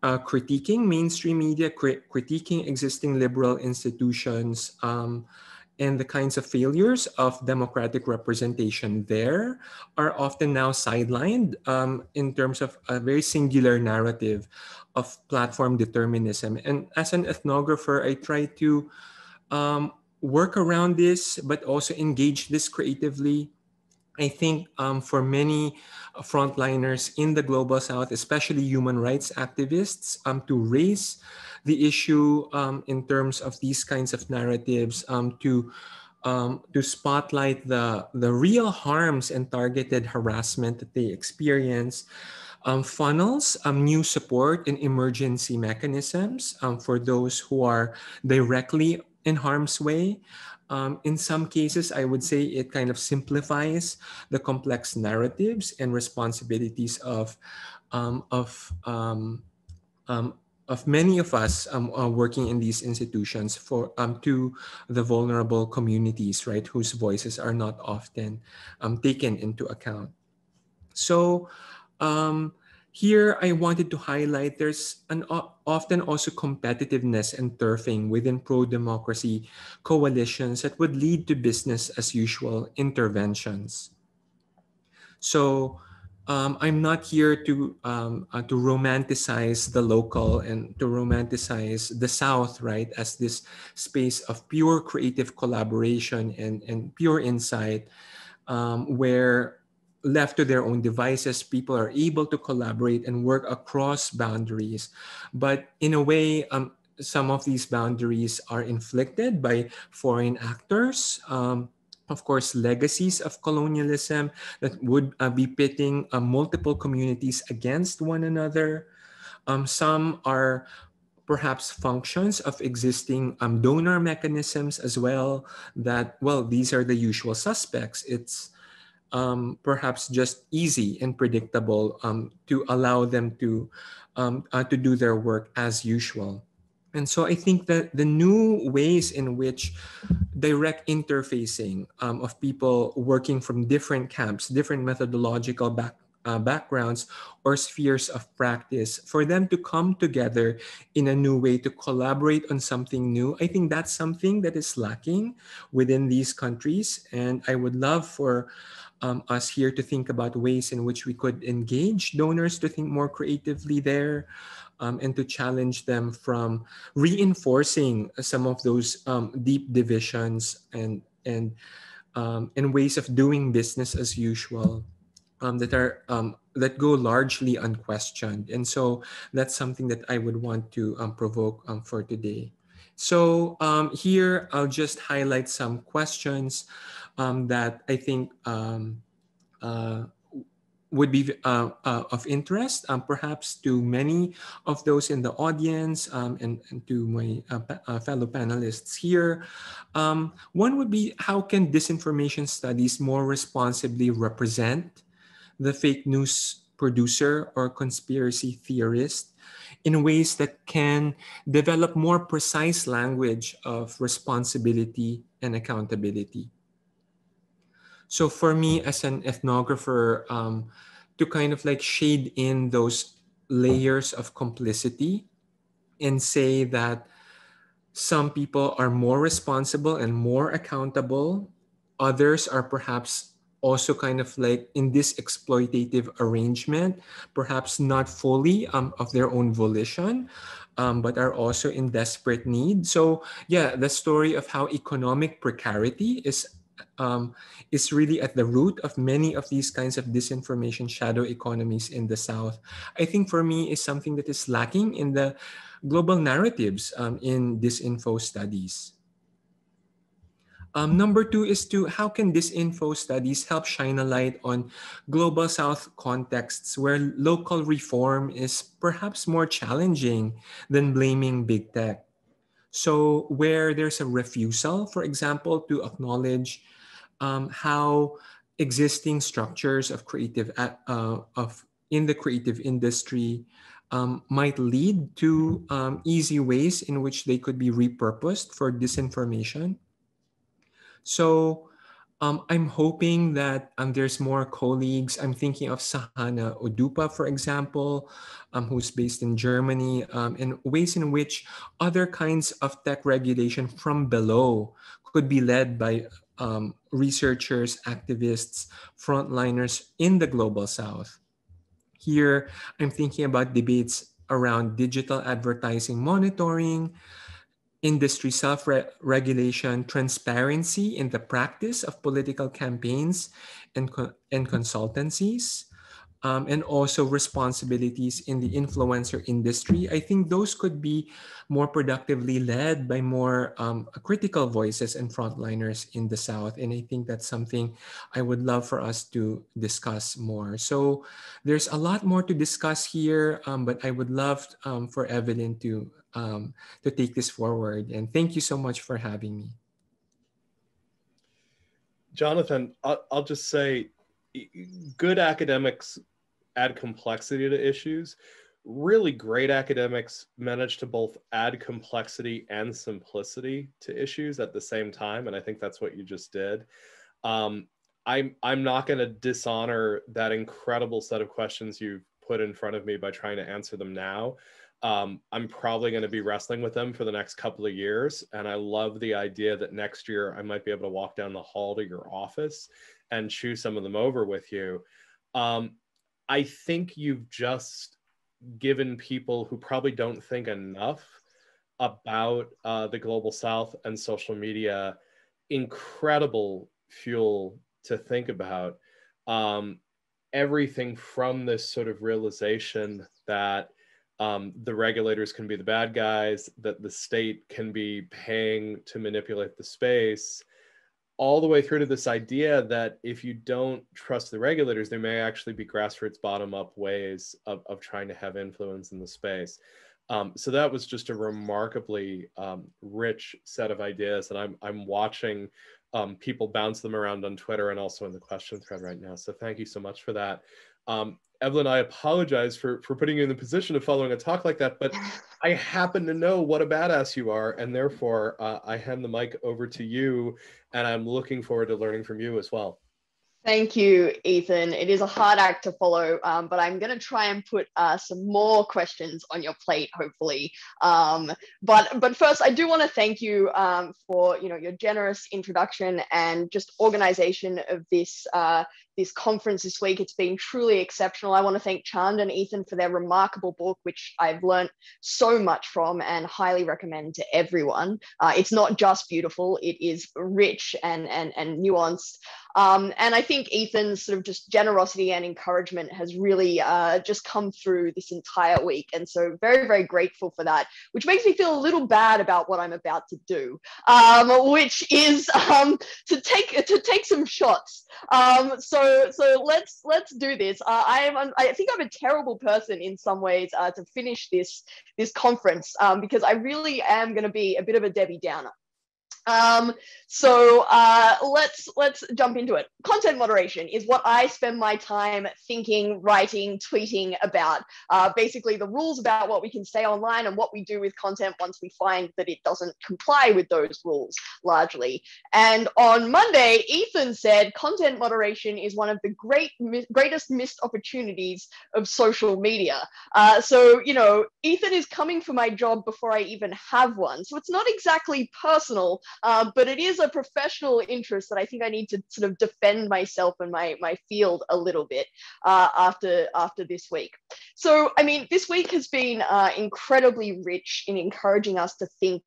critiquing mainstream media, critiquing existing liberal institutions, and the kinds of failures of democratic representation there are often now sidelined in terms of a very singular narrative of platform determinism. And as an ethnographer, I try to work around this, but also engage this creatively. I think for many frontliners in the Global South, especially human rights activists, to raise the issue in terms of these kinds of narratives, to spotlight the real harms and targeted harassment that they experience, funnels new support and emergency mechanisms for those who are directly in harm's way. In some cases, I would say it kind of simplifies the complex narratives and responsibilities um, of um, of many of us working in these institutions for to the vulnerable communities, right, whose voices are not often taken into account. So um, here I wanted to highlight there's an often also competitiveness and turfing within pro-democracy coalitions that would lead to business as usual interventions. So I'm not here to romanticize the local and to romanticize the South, right, as this space of pure creative collaboration and pure insight, where left to their own devices, people are able to collaborate and work across boundaries. But in a way, some of these boundaries are inflicted by foreign actors. Of course, legacies of colonialism that would be pitting multiple communities against one another. Some are perhaps functions of existing donor mechanisms as well, that, well, these are the usual suspects. It's perhaps just easy and predictable to allow them to do their work as usual. And so I think that the new ways in which direct interfacing of people working from different camps, different methodological backgrounds or spheres of practice, for them to come together in a new way to collaborate on something new, I think that's something that is lacking within these countries. And I would love for us here to think about ways in which we could engage donors to think more creatively there, and to challenge them from reinforcing some of those deep divisions and ways of doing business as usual that go largely unquestioned. And so that's something that I would want to provoke for today. So here I'll just highlight some questions that I think uh, would be of interest, perhaps to many of those in the audience, and to my fellow panelists here. One would be, how can disinformation studies more responsibly represent the fake news producer or conspiracy theorist in ways that can develop more precise language of responsibility and accountability? So for me as an ethnographer, to kind of like shade in those layers of complicity and say that some people are more responsible and more accountable. Others are perhaps also kind of like in this exploitative arrangement, perhaps not fully of their own volition, but are also in desperate need. So yeah, the story of how economic precarity is really at the root of many of these kinds of disinformation shadow economies in the South, I think for me is something that is lacking in the global narratives in disinfo studies. Number two is to, how can disinfo studies help shine a light on global South contexts where local reform is perhaps more challenging than blaming big tech? So where there's a refusal, for example, to acknowledge how existing structures of of in the creative industry might lead to easy ways in which they could be repurposed for disinformation. So I'm hoping that there's more colleagues. I'm thinking of Sahana Odupa, for example, who's based in Germany, and ways in which other kinds of tech regulation from below could be led by researchers, activists, frontliners in the global south. Here, I'm thinking about debates around digital advertising monitoring, industry self-regulation, transparency in the practice of political campaigns and consultancies, and also responsibilities in the influencer industry. I think those could be more productively led by more critical voices and frontliners in the South. And I think that's something I would love for us to discuss more. So there's a lot more to discuss here, but I would love for Evelyn to take this forward. And thank you so much for having me. Jonathan, I'll just say, good academics add complexity to issues. Really great academics manage to both add complexity and simplicity to issues at the same time, and I think that's what you just did. I'm not going to dishonor that incredible set of questions you've put in front of me by trying to answer them now. I'm probably going to be wrestling with them for the next couple of years. And I love the idea that next year I might be able to walk down the hall to your office and chew some of them over with you. I think you've just given people who probably don't think enough about the Global South and social media incredible fuel to think about. Everything from this sort of realization that the regulators can be the bad guys, that the state can be paying to manipulate the space, all the way through to this idea that if you don't trust the regulators, there may actually be grassroots bottom-up ways of trying to have influence in the space. So that was just a remarkably rich set of ideas, and I'm watching people bounce them around on Twitter and also in the question thread right now. So thank you so much for that. Evelyn, I apologize for putting you in the position of following a talk like that, but I happen to know what a badass you are, and therefore I hand the mic over to you, and I'm looking forward to learning from you as well. Thank you, Ethan. It is a hard act to follow, but I'm going to try and put some more questions on your plate, hopefully. But first, I do want to thank you for your generous introduction and just organization of this this conference this week. It's been truly exceptional. I want to thank Chand and Ethan for their remarkable book, which I've learned so much from and highly recommend to everyone. It's not just beautiful, it is rich and nuanced. And I think Ethan's sort of just generosity and encouragement has really just come through this entire week. And so very, very grateful for that, which makes me feel a little bad about what I'm about to do, which is to take some shots. So let's do this. I think I'm a terrible person in some ways to finish this conference because I really am going to be a bit of a Debbie Downer. So let's jump into it. Content moderation is what I spend my time thinking, writing, tweeting about. Basically the rules about what we can say online and what we do with content once we find that it doesn't comply with those rules largely. And on Monday, Ethan said content moderation is one of the greatest missed opportunities of social media. So, Ethan is coming for my job before I even have one. So it's not exactly personal, but it is a professional interest that I think I need to sort of defend myself and my field a little bit after this week. So, I mean, this week has been incredibly rich in encouraging us to think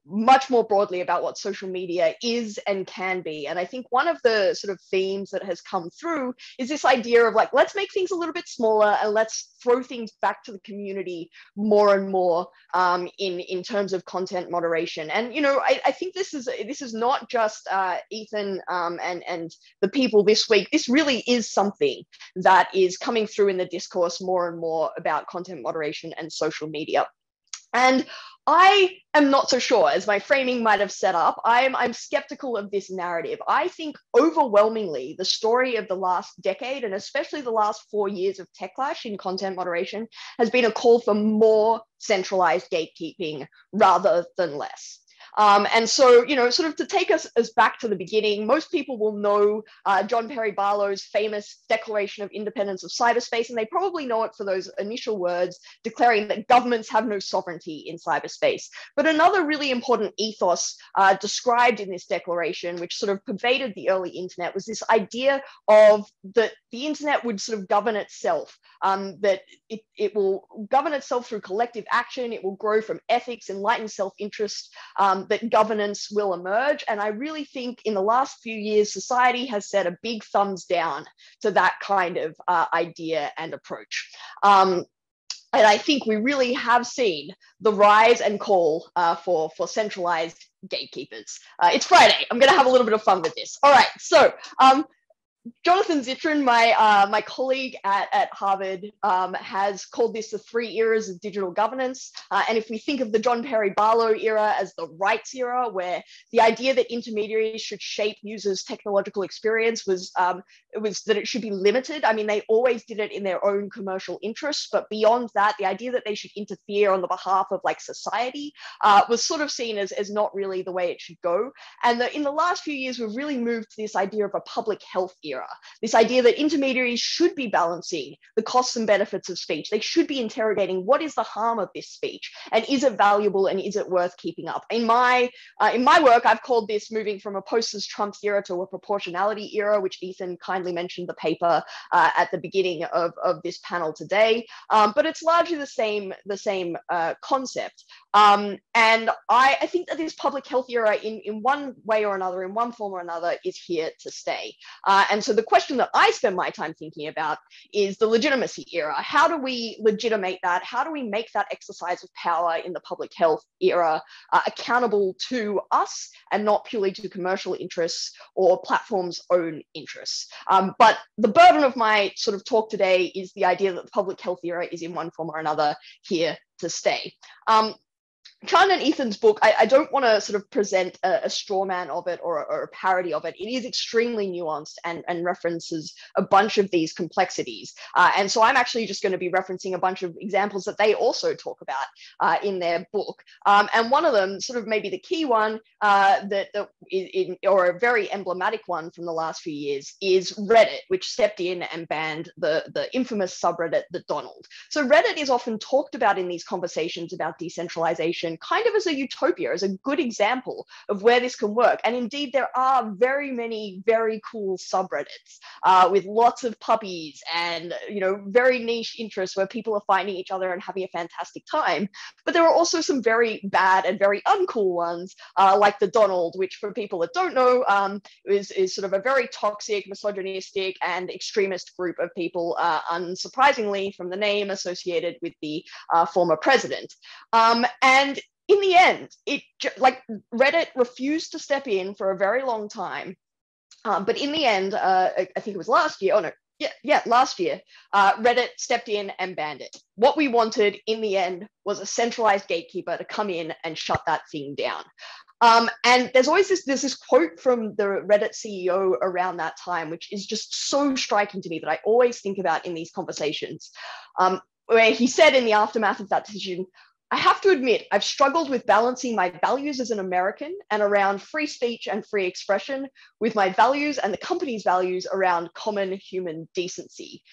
much more broadly about what social media is and can be. And I think one of the sort of themes that has come through is this idea of like, let's make things a little bit smaller and let's throw things back to the community more and more in terms of content moderation. And, I think this is not just Ethan and the people this week. This really is something that is coming through in the discourse more and more about content moderation and social media. And I am not so sure, as my framing might have set up. I'm skeptical of this narrative. I think overwhelmingly the story of the last decade, and especially the last 4 years of techlash in content moderation, has been a call for more centralized gatekeeping rather than less. And so, sort of to take us back to the beginning, most people will know John Perry Barlow's famous Declaration of Independence of Cyberspace, and they probably know it for those initial words declaring that governments have no sovereignty in cyberspace. But another really important ethos described in this declaration, which sort of pervaded the early internet, was this idea of that the internet would sort of govern itself, that it will govern itself through collective action, it will grow from ethics, enlightened self-interest, that governance will emerge. And I really think in the last few years, society has set a big thumbs down to that kind of idea and approach. And I think we really have seen the rise and call for centralized gatekeepers. It's Friday. I'm going to have a little bit of fun with this. All right. So Jonathan Zittrain, my colleague at Harvard, has called this the 3 eras of digital governance. And if we think of the John Perry Barlow era as the rights era, where the idea that intermediaries should shape users' technological experience was that it should be limited. I mean, they always did it in their own commercial interests, but beyond that, the idea that they should interfere on the behalf of like society was sort of seen as not really the way it should go. And in the last few years, we've really moved to this idea of a public health era. This idea that intermediaries should be balancing the costs and benefits of speech. They should be interrogating what is the harm of this speech, and is it valuable, and is it worth keeping up? In my work, I've called this moving from a post-Trump era to a proportionality era, which Ethan kindly mentioned the paper at the beginning of this panel today. But it's largely the same concept. And I think that this public health era, in one way or another, in one form or another, is here to stay. And so the question that I spend my time thinking about is the legitimacy era. How do we legitimate that? How do we make that exercise of power in the public health era accountable to us and not purely to commercial interests or platforms' own interests? But the burden of my sort of talk today is the idea that the public health era is in one form or another here to stay. Chan and Ethan's book, I don't want to sort of present a straw man of it or a parody of it. It is extremely nuanced and references a bunch of these complexities. And so I'm actually just going to be referencing a bunch of examples that they also talk about in their book. And one of them, sort of maybe the key one or a very emblematic one from the last few years, is Reddit, which stepped in and banned the infamous subreddit, the Donald. So Reddit is often talked about in these conversations about decentralization kind of as a utopia, as a good example of where this can work. And indeed, there are very many very cool subreddits with lots of puppies and very niche interests where people are finding each other and having a fantastic time. But there are also some very bad and very uncool ones, like the Donald, which for people that don't know is sort of a very toxic, misogynistic and extremist group of people, unsurprisingly from the name, associated with the former president. And in the end, Reddit refused to step in for a very long time. But in the end, I think it was last year, last year, Reddit stepped in and banned it. What we wanted in the end was a centralized gatekeeper to come in and shut that thing down. And there's always this quote from the Reddit CEO around that time, which is just so striking to me that I always think about in these conversations, where he said in the aftermath of that decision, "I have to admit, I've struggled with balancing my values as an American and around free speech and free expression with my values and the company's values around common human decency."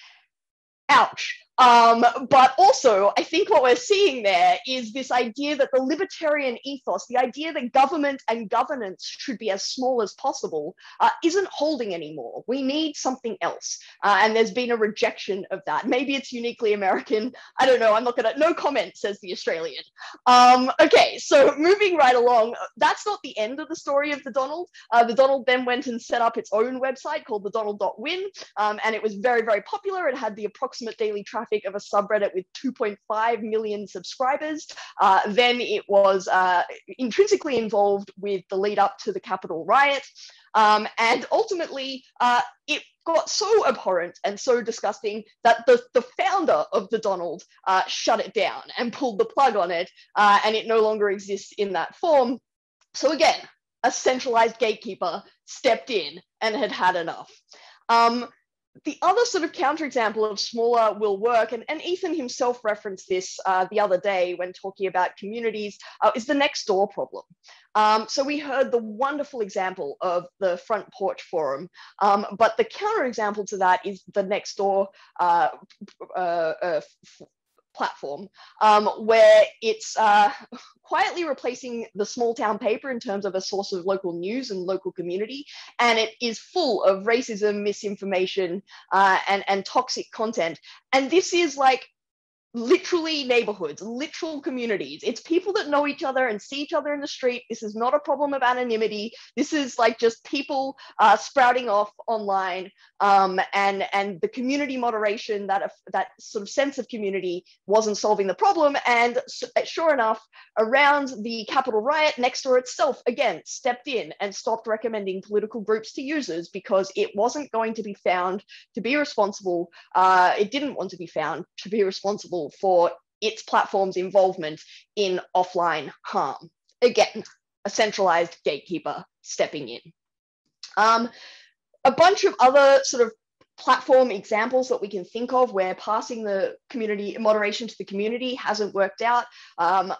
Ouch. But also, I think what we're seeing there is this idea that the libertarian ethos, the idea that government and governance should be as small as possible, isn't holding anymore. We need something else. And there's been a rejection of that. Maybe it's uniquely American. I don't know. I'm not going to, no comment, says the Australian. Okay, so moving right along, that's not the end of the story of the Donald. The Donald then went and set up its own website called thedonald.win. And it was very, very popular. It had the approximate daily traffic of a subreddit with 2.5 million subscribers. Then it was intrinsically involved with the lead up to the Capitol riot. And ultimately, it got so abhorrent and so disgusting that the founder of the Donald shut it down and pulled the plug on it, and it no longer exists in that form. So again, a centralized gatekeeper stepped in and had enough. The other sort of counterexample of smaller will work, and Ethan himself referenced this the other day when talking about communities, is the next door problem. So we heard the wonderful example of the Front Porch Forum, but the counterexample to that is the next door platform, where it's quietly replacing the small town paper in terms of a source of local news and local community. And it is full of racism, misinformation, and toxic content. And this is like literally neighborhoods, literal communities. It's people that know each other and see each other in the street. This is not a problem of anonymity. This is like just people sprouting off online, and the community moderation, that sort of sense of community wasn't solving the problem. And sure enough, around the Capitol riot, Nextdoor itself again stepped in and stopped recommending political groups to users because it wasn't going to be found to be responsible. It didn't want to be found to be responsible for its platform's involvement in offline harm. Again, a centralized gatekeeper stepping in. A bunch of other sort of platform examples that we can think of where passing the community moderation to the community hasn't worked out. A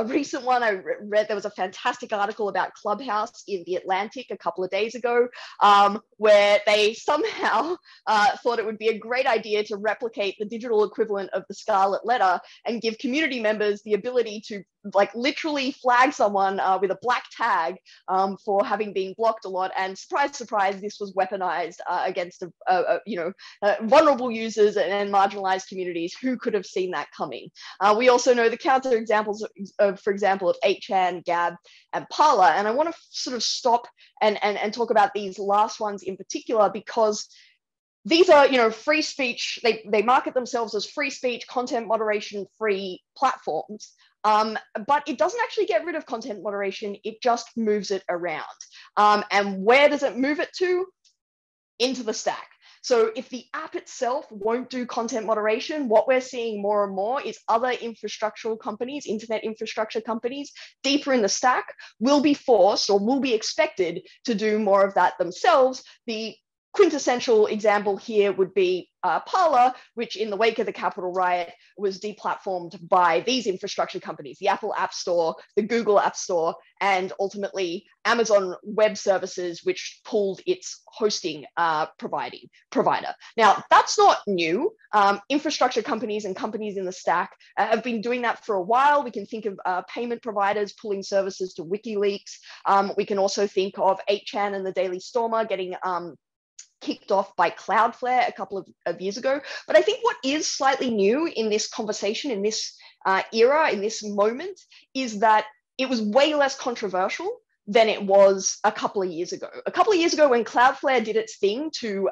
recent one I read, there was a fantastic article about Clubhouse in The Atlantic a couple of days ago, where they somehow thought it would be a great idea to replicate the digital equivalent of the Scarlet Letter and give community members the ability to like literally flag someone with a black tag for having been blocked a lot. And surprise, surprise, this was weaponized against vulnerable users and marginalized communities who could have seen that coming. We also know the counter examples of, for example, of 8chan, Gab, and Parler. And I want to sort of stop and talk about these last ones in particular, because these are, free speech. They market themselves as free speech, content moderation free platforms. But it doesn't actually get rid of content moderation. It just moves it around. And where does it move it to? Into the stack. So if the app itself won't do content moderation, what we're seeing more and more is other infrastructural companies, internet infrastructure companies, deeper in the stack, will be forced or will be expected to do more of that themselves. The quintessential example here would be Parler, which in the wake of the Capitol riot was deplatformed by these infrastructure companies, the Apple App Store, the Google App Store, and ultimately Amazon Web Services, which pulled its hosting provider. Now, that's not new. Infrastructure companies and companies in the stack have been doing that for a while. We can think of payment providers pulling services to WikiLeaks. We can also think of 8chan and the Daily Stormer getting kicked off by Cloudflare a couple of years ago. But I think what is slightly new in this conversation, in this era, in this moment, is that it was way less controversial than it was a couple of years ago. A couple of years ago when Cloudflare did its thing to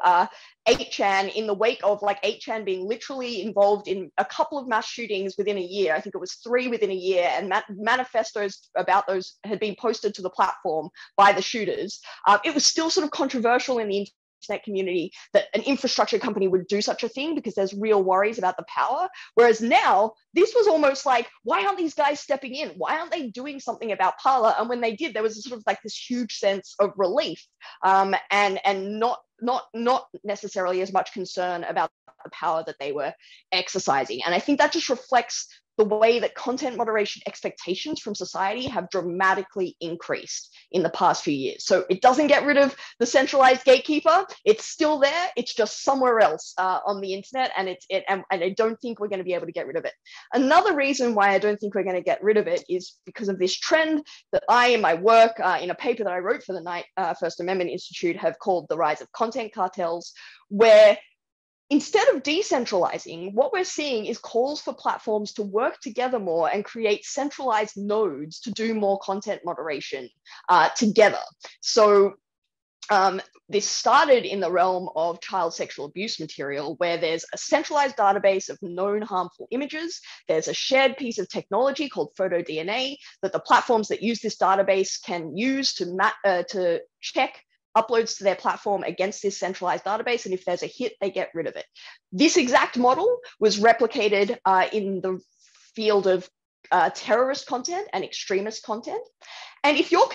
8chan in the wake of like 8chan being literally involved in a couple of mass shootings within a year, I think it was 3 within a year, and manifestos about those had been posted to the platform by the shooters. It was still sort of controversial in the internet community that an infrastructure company would do such a thing because there's real worries about the power. Whereas now, this was almost like, why aren't these guys stepping in? Why aren't they doing something about Parler? And when they did, there was sort of like this huge sense of relief, and not necessarily as much concern about the power that they were exercising. And I think that just reflects the way that content moderation expectations from society have dramatically increased in the past few years. So it doesn't get rid of the centralized gatekeeper. It's still there. It's just somewhere else on the internet, and and I don't think we're going to be able to get rid of it. Another reason why I don't think we're going to get rid of it is because of this trend that I, in my work, in a paper that I wrote for the Knight First Amendment Institute, have called the rise of content cartels, where instead of decentralizing, what we're seeing is calls for platforms to work together more and create centralized nodes to do more content moderation together. So this started in the realm of child sexual abuse material, where there's a centralized database of known harmful images. There's a shared piece of technology called PhotoDNA that the platforms that use this database can use to check uploads to their platform against this centralized database. And if there's a hit, they get rid of it. This exact model was replicated in the field of terrorist content and extremist content. And if you're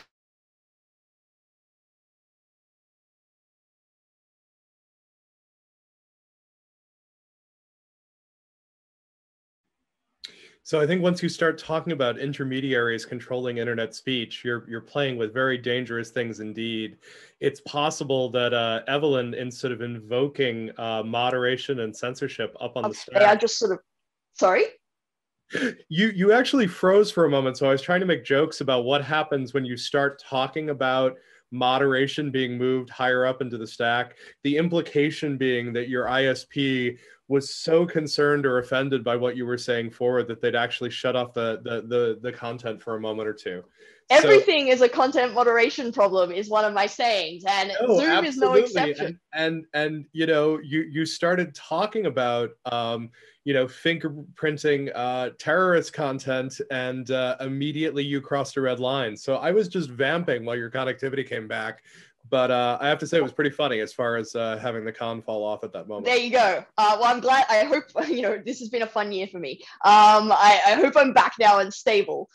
So I think once you start talking about intermediaries controlling internet speech, you're playing with very dangerous things indeed. It's possible that Evelyn, instead of invoking moderation and censorship up on the stack, they are just sort of, sorry? You actually froze for a moment, so I was trying to make jokes about what happens when you start talking about moderation being moved higher up into the stack. The implication being that your ISP was so concerned or offended by what you were saying forward that they'd actually shut off the content for a moment or two. Everything is a content moderation problem is one of my sayings, and no, Zoom is no absolutely. exception. And you know, you started talking about you know, fingerprinting terrorist content, and immediately you crossed a red line. So I was just vamping while your connectivity came back. But I have to say it was pretty funny as far as having the con fall off at that moment. There you go. Well, I'm glad. I hope, you know, this has been a fun year for me. I hope I'm back now and stable.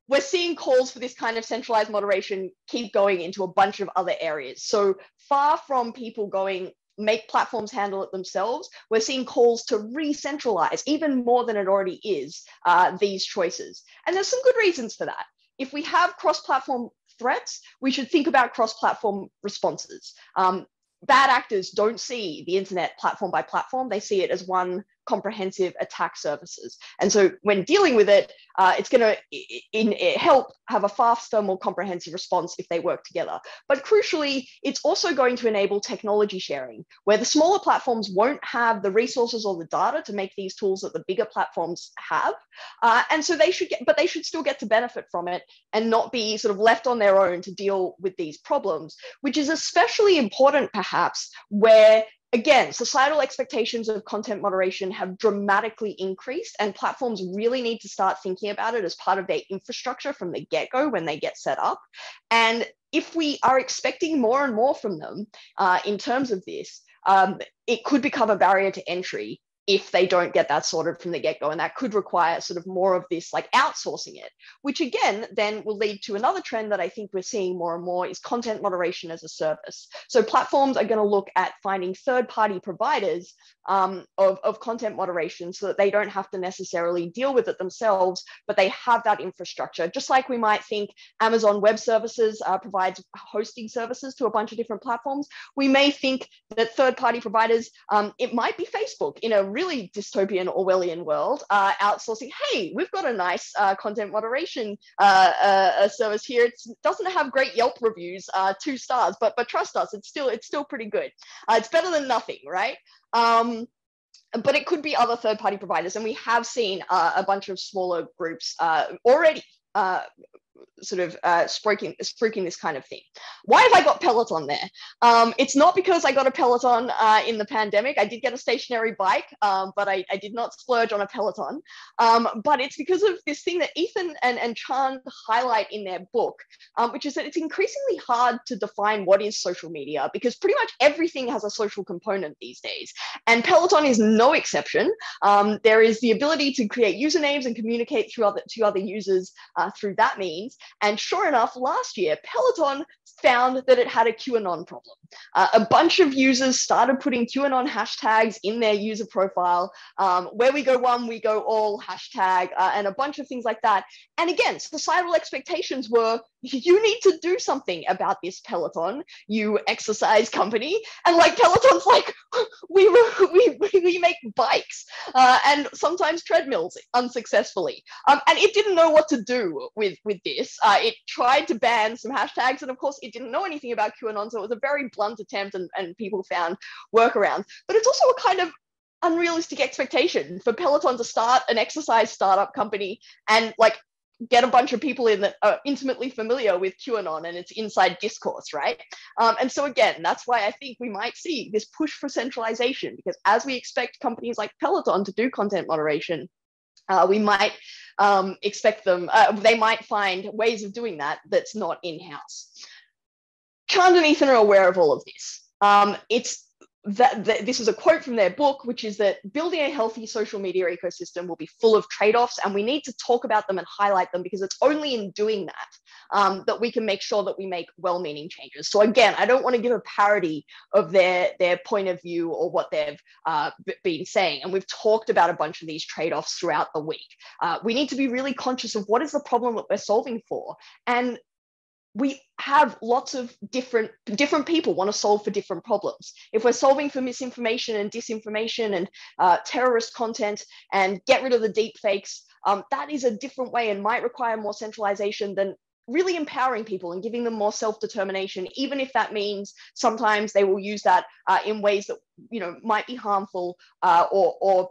We're seeing calls for this kind of centralized moderation keep going into a bunch of other areas. So far from people going, make platforms handle it themselves, we're seeing calls to re-centralize even more than it already is these choices. And there's some good reasons for that. If we have cross-platform threats, we should think about cross-platform responses. Bad actors don't see the internet platform by platform. They see it as one comprehensive attack surfaces. And so when dealing with it, it's going to help have a faster, more comprehensive response if they work together. But crucially, it's also going to enable technology sharing, where the smaller platforms won't have the resources or the data to make these tools that the bigger platforms have. And so they should still get to benefit from it and not be sort of left on their own to deal with these problems, which is especially important perhaps where, again, societal expectations of content moderation have dramatically increased, and platforms really need to start thinking about it as part of their infrastructure from the get-go when they get set up. And if we are expecting more and more from them in terms of this, it could become a barrier to entry if they don't get that sorted from the get-go. And that could require sort of more of this, like outsourcing it, which again, then will lead to another trend that I think we're seeing more and more is content moderation as a service. So platforms are going to look at finding third-party providers of content moderation so that they don't have to necessarily deal with it themselves, but they have that infrastructure. Just like we might think Amazon Web Services provides hosting services to a bunch of different platforms, we may think that third-party providers, it might be Facebook in a really dystopian Orwellian world, outsourcing, hey, we've got a nice content moderation service here. It doesn't have great Yelp reviews, 2 stars, but trust us, it's still pretty good. It's better than nothing, right? But it could be other third-party providers, and we have seen a bunch of smaller groups already sort of spruiking this kind of thing. Why have I got Peloton there? It's not because I got a Peloton in the pandemic. I did get a stationary bike, but I did not splurge on a Peloton. But it's because of this thing that Ethan and Chan highlight in their book, which is that it's increasingly hard to define what is social media because pretty much everything has a social component these days. And Peloton is no exception. There is the ability to create usernames and communicate to other users through that means. And sure enough, last year, Peloton found that it had a QAnon problem. A bunch of users started putting QAnon hashtags in their user profile, where we go one, we go all hashtag, and a bunch of things like that. And again, societal expectations were, you need to do something about this, Peloton, you exercise company. And like Peloton's like, we make bikes and sometimes treadmills unsuccessfully. And it didn't know what to do with this. It tried to ban some hashtags, and of course it didn't know anything about QAnon, so it was a very blunt attempt, and people found workarounds. But it's also a kind of unrealistic expectation for Peloton to start an exercise startup company and like get a bunch of people in that are intimately familiar with QAnon and its inside discourse, right? And so again, that's why I think we might see this push for centralization, because as we expect companies like Peloton to do content moderation, we might expect them, they might find ways of doing that that's not in-house. Chan and Ethan are aware of all of this. It's this is a quote from their book, which is that building a healthy social media ecosystem will be full of trade-offs, and we need to talk about them and highlight them, because it's only in doing that that we can make sure that we make well-meaning changes. So again, I don't want to give a parody of their point of view or what they've been saying, and we've talked about a bunch of these trade-offs throughout the week. We need to be really conscious of what is the problem that we're solving for, and we have lots of different people want to solve for different problems. If we're solving for misinformation and disinformation and terrorist content and get rid of the deep fakes, that is a different way and might require more centralization than really empowering people and giving them more self-determination, even if that means sometimes they will use that in ways that, you know, might be harmful or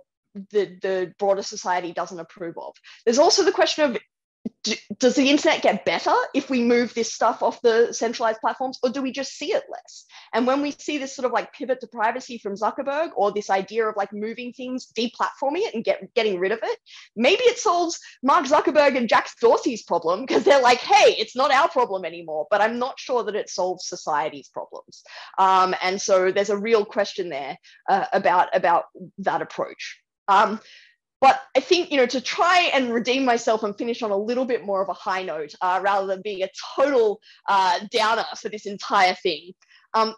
the broader society doesn't approve of. There's also the question of, does the internet get better if we move this stuff off the centralized platforms, or do we just see it less? And when we see this sort of like pivot to privacy from Zuckerberg, or this idea of like moving things, deplatforming it and getting rid of it, maybe it solves Mark Zuckerberg and Jack Dorsey's problem, because they're like, hey, it's not our problem anymore, but I'm not sure that it solves society's problems. And so there's a real question there about that approach. But I think, you know, to try and redeem myself and finish on a little bit more of a high note, rather than being a total downer for this entire thing, I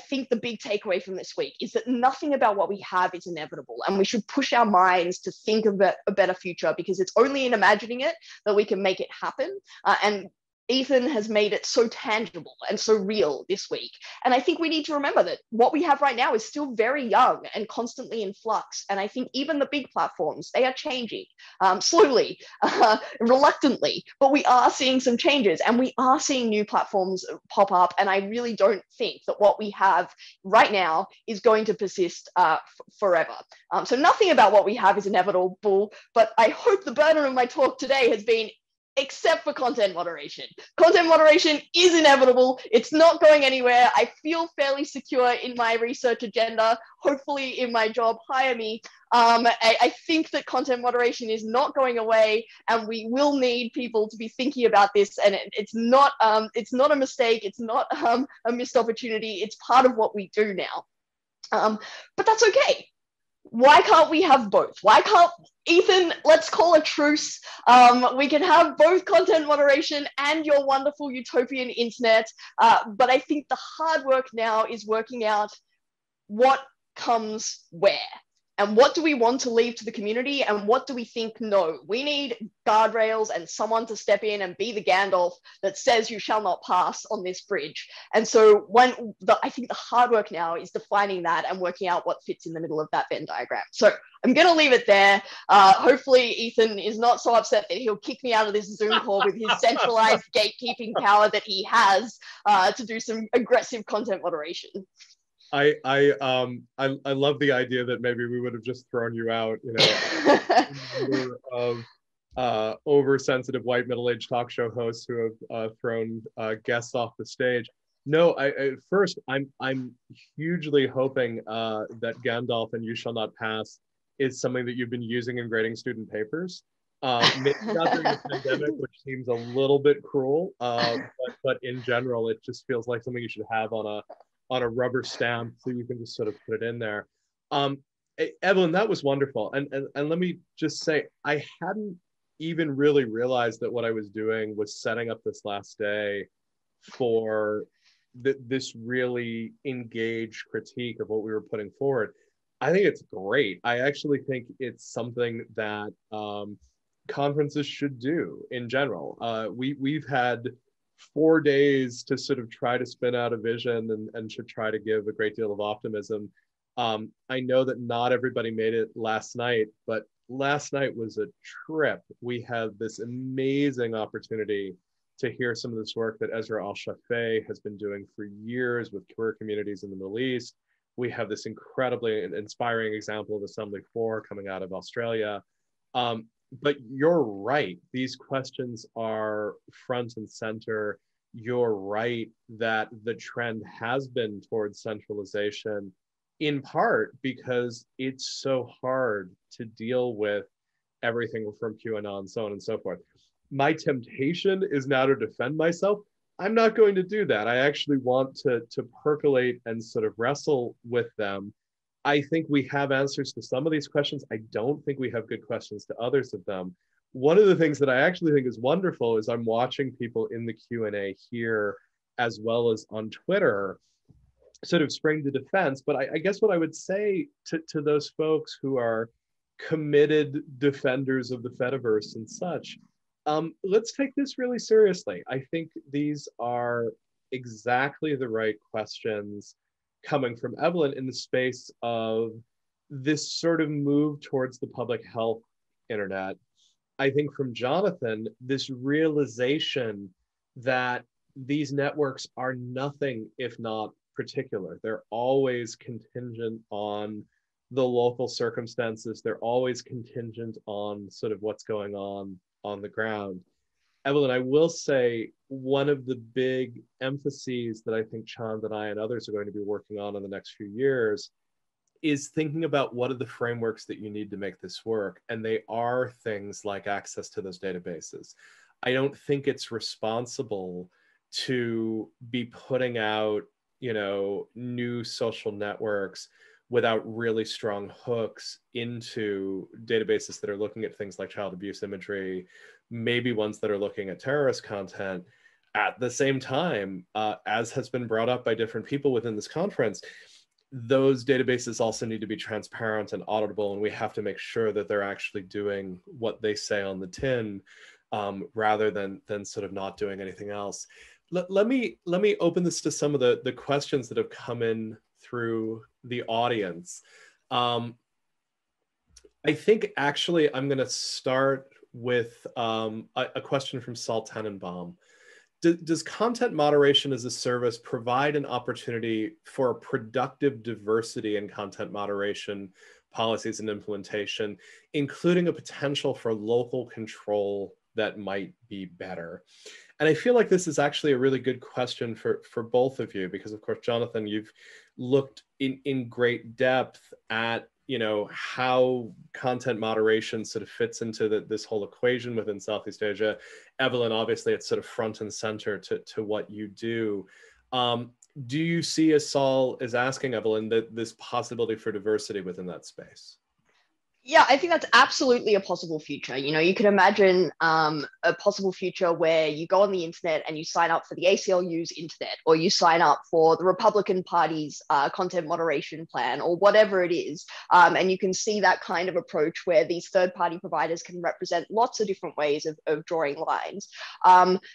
think the big takeaway from this week is that nothing about what we have is inevitable, and we should push our minds to think of a better future, because it's only in imagining it that we can make it happen. And Ethan has made it so tangible and so real this week. And I think we need to remember that what we have right now is still very young and constantly in flux. And I think even the big platforms, they are changing slowly, reluctantly, but we are seeing some changes, and we are seeing new platforms pop up. And I really don't think that what we have right now is going to persist forever. So nothing about what we have is inevitable, but I hope the burden of my talk today has been, except for content moderation. Content moderation is inevitable. It's not going anywhere. I feel fairly secure in my research agenda. Hopefully in my job, hire me. I think that content moderation is not going away, and we will need people to be thinking about this. And it's not a mistake. It's not a missed opportunity. It's part of what we do now. But that's okay. Why can't we have both? Why can't, Ethan, let's call a truce. We can have both content moderation and your wonderful utopian internet. But I think the hard work now is working out what comes where. And what do we want to leave to the community, and what do we think, no, we need guardrails and someone to step in and be the Gandalf that says you shall not pass on this bridge. And so I think the hard work now is defining that and working out what fits in the middle of that Venn diagram. So I'm going to leave it there. Hopefully Ethan is not so upset that he'll kick me out of this Zoom call with his centralized gatekeeping power that he has to do some aggressive content moderation. I love the idea that maybe we would have just thrown you out, you know, of oversensitive white middle-aged talk show hosts who have thrown guests off the stage. No, first I'm hugely hoping that Gandalf and You Shall Not Pass is something that you've been using in grading student papers. Maybe not during the pandemic, which seems a little bit cruel, but in general, it just feels like something you should have on a rubber stamp, so you can just sort of put it in there. Evelyn, that was wonderful. And let me just say, I hadn't even really realized that what I was doing was setting up this last day for this really engaged critique of what we were putting forward. I think it's great. I actually think it's something that conferences should do in general. We've had 4 days to sort of try to spin out a vision and to try to give a great deal of optimism. I know that not everybody made it last night, but last night was a trip. We had this amazing opportunity to hear some of this work that Ezra Al-Shafei has been doing for years with queer communities in the Middle East. We have this incredibly inspiring example of Assembly 4 coming out of Australia. But you're right, these questions are front and center. You're right that the trend has been towards centralization, in part because it's so hard to deal with everything from QAnon, so on and so forth. My temptation is now to defend myself. I'm not going to do that. I actually want to percolate and sort of wrestle with them. I think we have answers to some of these questions. I don't think we have good questions to others of them. One of the things that I actually think is wonderful is I'm watching people in the Q&A here as well as on Twitter sort of spring to defense. But I guess what I would say to those folks who are committed defenders of the Fediverse and such, let's take this really seriously. I think these are exactly the right questions coming from Evelyn in the space of this sort of move towards the public health internet. I think from Jonathan, this realization that these networks are nothing if not particular. They're always contingent on the local circumstances. They're always contingent on sort of what's going on the ground. Evelyn, I will say one of the big emphases that I think Chand and I and others are going to be working on in the next few years is thinking about what are the frameworks that you need to make this work. And they are things like access to those databases. I don't think it's responsible to be putting out, you know, new social networks without really strong hooks into databases that are looking at things like child abuse imagery, maybe ones that are looking at terrorist content. At the same time, as has been brought up by different people within this conference, those databases also need to be transparent and auditable, and we have to make sure that they're actually doing what they say on the tin, rather than sort of not doing anything else. Let me open this to some of the questions that have come in through the audience. I think actually I'm going to start with a question from Saul Tenenbaum. Does content moderation as a service provide an opportunity for a productive diversity in content moderation policies and implementation, including a potential for local control that might be better? And I feel like this is actually a really good question for both of you, because of course, Jonathan, you've looked in great depth at, you know, how content moderation sort of fits into this whole equation within Southeast Asia. Evelyn, obviously, it's sort of front and center to what you do. Do you see, as Saul is asking, Evelyn, that this possibility for diversity within that space? Yeah, I think that's absolutely a possible future. You know, you can imagine a possible future where you go on the internet and you sign up for the ACLU's internet, or you sign up for the Republican Party's content moderation plan, or whatever it is. And you can see that kind of approach where these third-party providers can represent lots of different ways of drawing lines.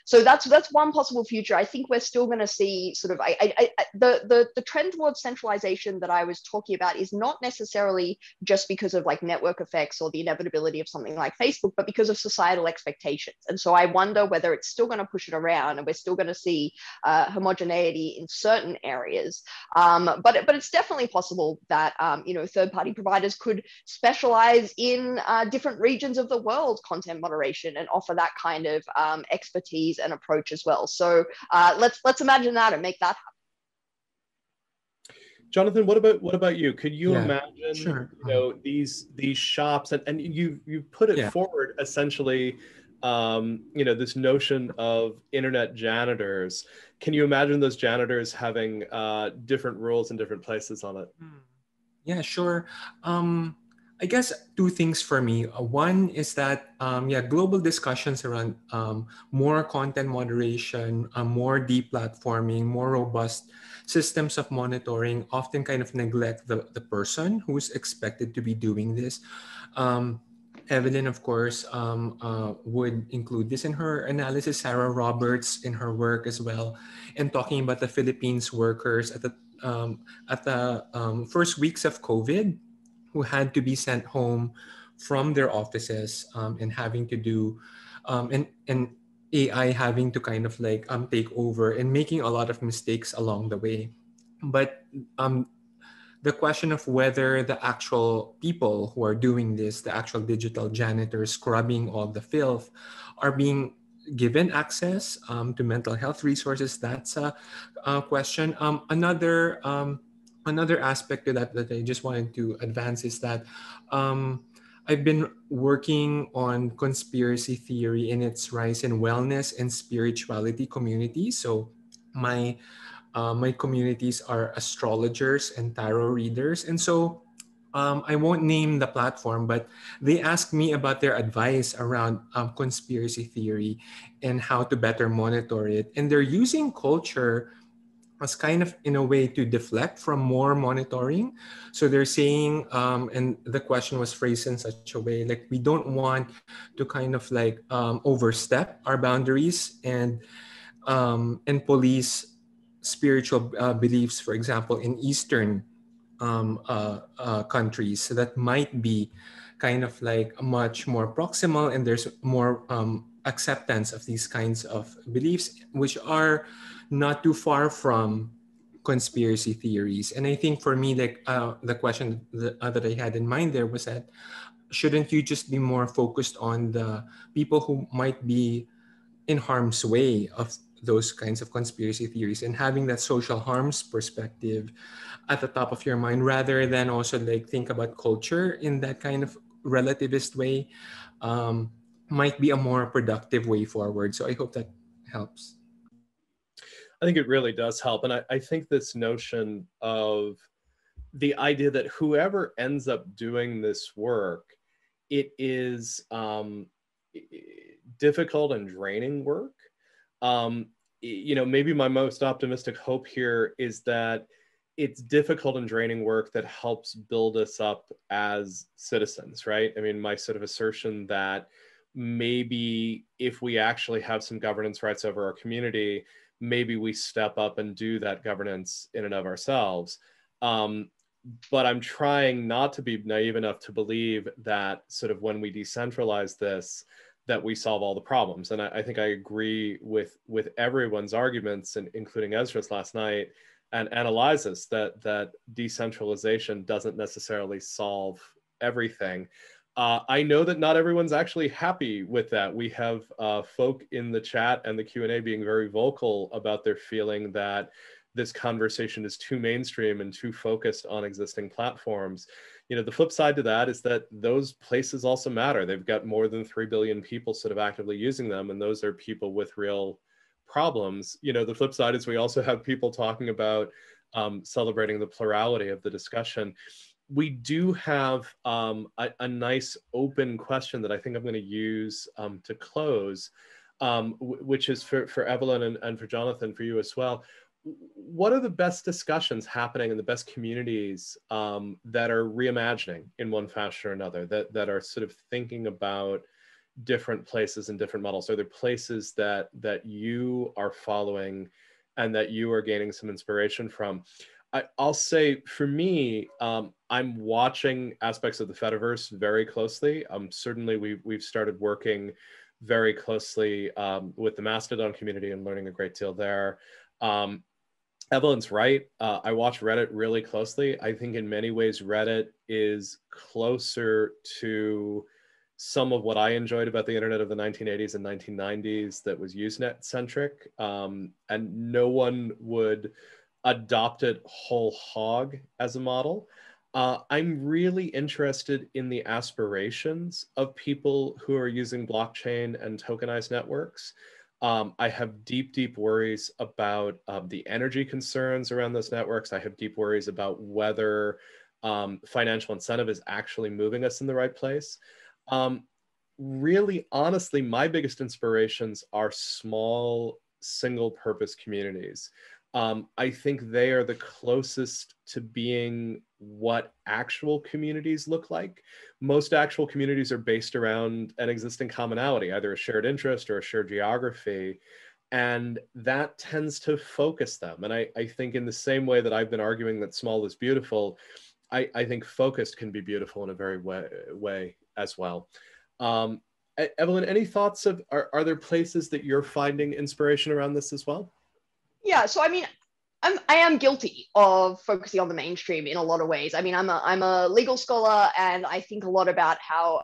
So that's one possible future. I think we're still going to see sort of the trend towards centralization that I was talking about is not necessarily just because of like network effects or the inevitability of something like Facebook, but because of societal expectations. And so I wonder whether it's still going to push it around and we're still going to see homogeneity in certain areas. But it's definitely possible that you know, third-party providers could specialize in different regions of the world content moderation and offer that kind of expertise and approach as well. So let's imagine that and make that happen. Jonathan, what about you? Could you imagine, sure. you know, these shops, and you put it forward essentially, you know, this notion of internet janitors. Can you imagine those janitors having different rules in different places on it? Yeah, sure. I guess two things for me. One is that, global discussions around more content moderation, more deplatforming, more robust systems of monitoring often kind of neglect the person who's expected to be doing this. Evelyn, of course, would include this in her analysis. Sarah Roberts in her work as well, and talking about the Philippines workers at the first weeks of COVID, who had to be sent home from their offices and having to do and AI having to kind of like take over and making a lot of mistakes along the way. But the question of whether the actual people who are doing this, the actual digital janitors scrubbing all the filth, are being given access to mental health resources, that's a question. Another aspect to that I just wanted to advance is that I've been working on conspiracy theory in its rise in wellness and spirituality communities. So my communities are astrologers and tarot readers. And so I won't name the platform, but they asked me about their advice around conspiracy theory and how to better monitor it. And they're using culture as kind of in a way to deflect from more monitoring. So they're saying, and the question was phrased in such a way, like we don't want to kind of like overstep our boundaries and police spiritual beliefs, for example, in Eastern countries that might be kind of like much more proximal, and there's more acceptance of these kinds of beliefs, which are not too far from conspiracy theories. And I think for me, like the question that I had in mind there was that shouldn't you just be more focused on the people who might be in harm's way of those kinds of conspiracy theories, and having that social harms perspective at the top of your mind rather than also like think about culture in that kind of relativist way, um, might be a more productive way forward. So I hope that helps. I think it really does help. And I think this notion of the idea that whoever ends up doing this work, it is difficult and draining work. Maybe my most optimistic hope here is that it's difficult and draining work that helps build us up as citizens, right? I mean, my sort of assertion that maybe if we actually have some governance rights over our community, maybe we step up and do that governance in and of ourselves. But I'm trying not to be naive enough to believe that sort of when we decentralize this, that we solve all the problems. And I think I agree with everyone's arguments, and including Ezra's last night, and analyzes that decentralization doesn't necessarily solve everything. I know that not everyone's actually happy with that. We have folk in the chat and the Q&A being very vocal about their feeling that this conversation is too mainstream and too focused on existing platforms. The flip side to that is that those places also matter. They've got more than 3 billion people sort of actively using them, and those are people with real problems. The flip side is we also have people talking about celebrating the plurality of the discussion. We do have a nice open question that I think I'm going to use to close, which is for Evelyn and for Jonathan, for you as well. What are the best discussions happening in the best communities that are reimagining in one fashion or another, that are sort of thinking about different places and different models? Are there places that you are following and that you are gaining some inspiration from? I'll say for me, I'm watching aspects of the Fediverse very closely. Certainly we've started working very closely with the Mastodon community and learning a great deal there. Evelyn's right. I watch Reddit really closely. I think in many ways, Reddit is closer to some of what I enjoyed about the internet of the 1980s and 1990s that was Usenet centric. And no one would adopt it whole hog as a model. I'm really interested in the aspirations of people who are using blockchain and tokenized networks. I have deep worries about the energy concerns around those networks. I have deep worries about whether financial incentive is actually moving us in the right place. Really, honestly, my biggest inspirations are small, single-purpose communities. I think they are the closest to being what actual communities look like. Most actual communities are based around an existing commonality, either a shared interest or a shared geography, and that tends to focus them. And I think in the same way that I've been arguing that small is beautiful, I think focused can be beautiful in a very way as well. Evelyn, any thoughts are there places that you're finding inspiration around this as well? Yeah, so I mean, I am guilty of focusing on the mainstream in a lot of ways. I mean, I'm a legal scholar, and I think a lot about how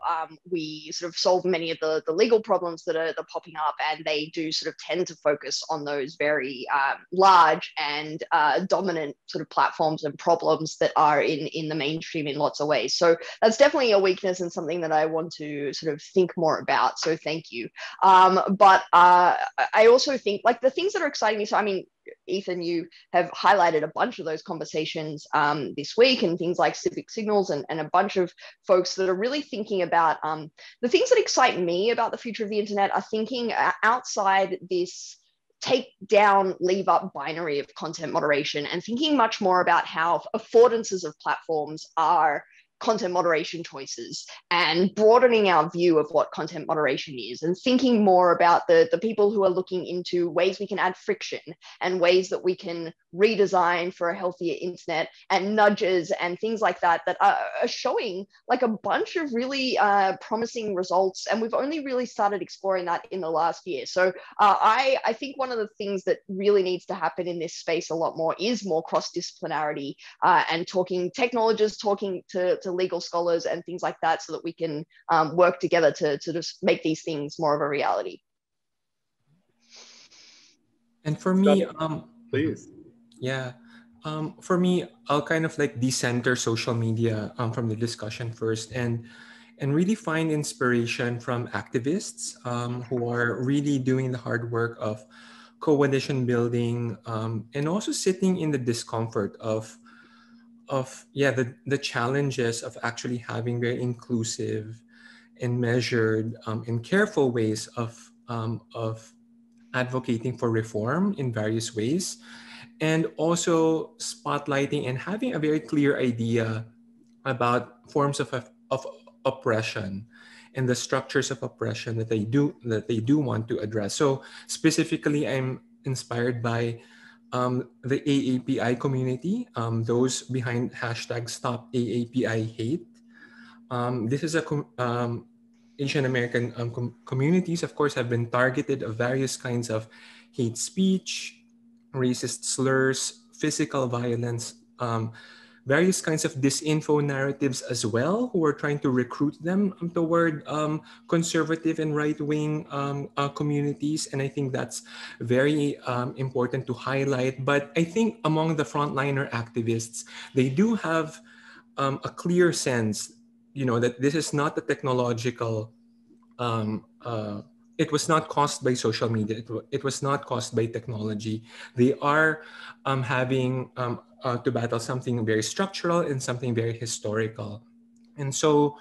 we sort of solve many of the legal problems that are popping up, and they do sort of tend to focus on those very large and dominant sort of platforms and problems that are in the mainstream in lots of ways. So that's definitely a weakness and something that I want to sort of think more about. So thank you. But I also think like the things that are exciting me. So I mean, Ethan, you have highlighted a bunch of those conversations this week, and things like civic signals and a bunch of folks that are really thinking about the things that excite me about the future of the internet are thinking outside this take down, leave up binary of content moderation, and thinking much more about how affordances of platforms are content moderation choices, and broadening our view of what content moderation is, and thinking more about the people who are looking into ways we can add friction and ways that we can redesign for a healthier internet, and nudges and things like that that are showing like a bunch of really promising results. And we've only really started exploring that in the last year. So I think one of the things that really needs to happen in this space a lot more is more cross-disciplinarity and talking technologists, talking to legal scholars and things like that, so that we can work together to just make these things more of a reality. And for me, please. Yeah. For me, I'll kind of like decenter social media from the discussion first, and really find inspiration from activists who are really doing the hard work of coalition building, and also sitting in the discomfort of the challenges of actually having very inclusive and measured and careful ways of advocating for reform in various ways, and also spotlighting and having a very clear idea about forms of oppression and the structures of oppression that they do want to address. So specifically, I'm inspired by the AAPI community, those behind hashtag Stop AAPI Hate. This is a Asian American communities, of course, have been targeted of various kinds of hate speech, racist slurs, physical violence, various kinds of disinfo narratives as well, who are trying to recruit them toward conservative and right-wing communities. And I think that's very important to highlight. But I think among the frontliner activists, they do have a clear sense, that this is not a technological it was not caused by social media. It was not caused by technology. They are having to battle something very structural and something very historical. And so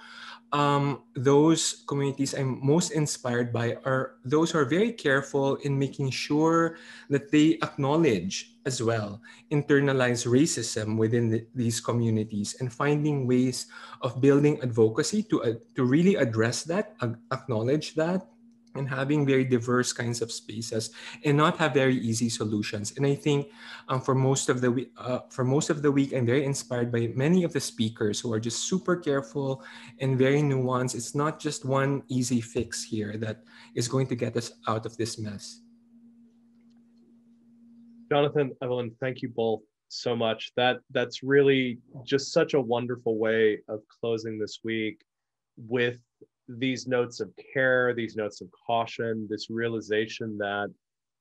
those communities I'm most inspired by are those who are very careful in making sure that they acknowledge as well internalized racism within these communities, and finding ways of building advocacy to really address that, acknowledge that, and having very diverse kinds of spaces, and not have very easy solutions. And I think for most of the week, I'm very inspired by many of the speakers who are just super careful and very nuanced. It's not just one easy fix here that is going to get us out of this mess. Jonathan, Evelyn, thank you both so much. That's really just such a wonderful way of closing this week, with these notes of care, these notes of caution, this realization that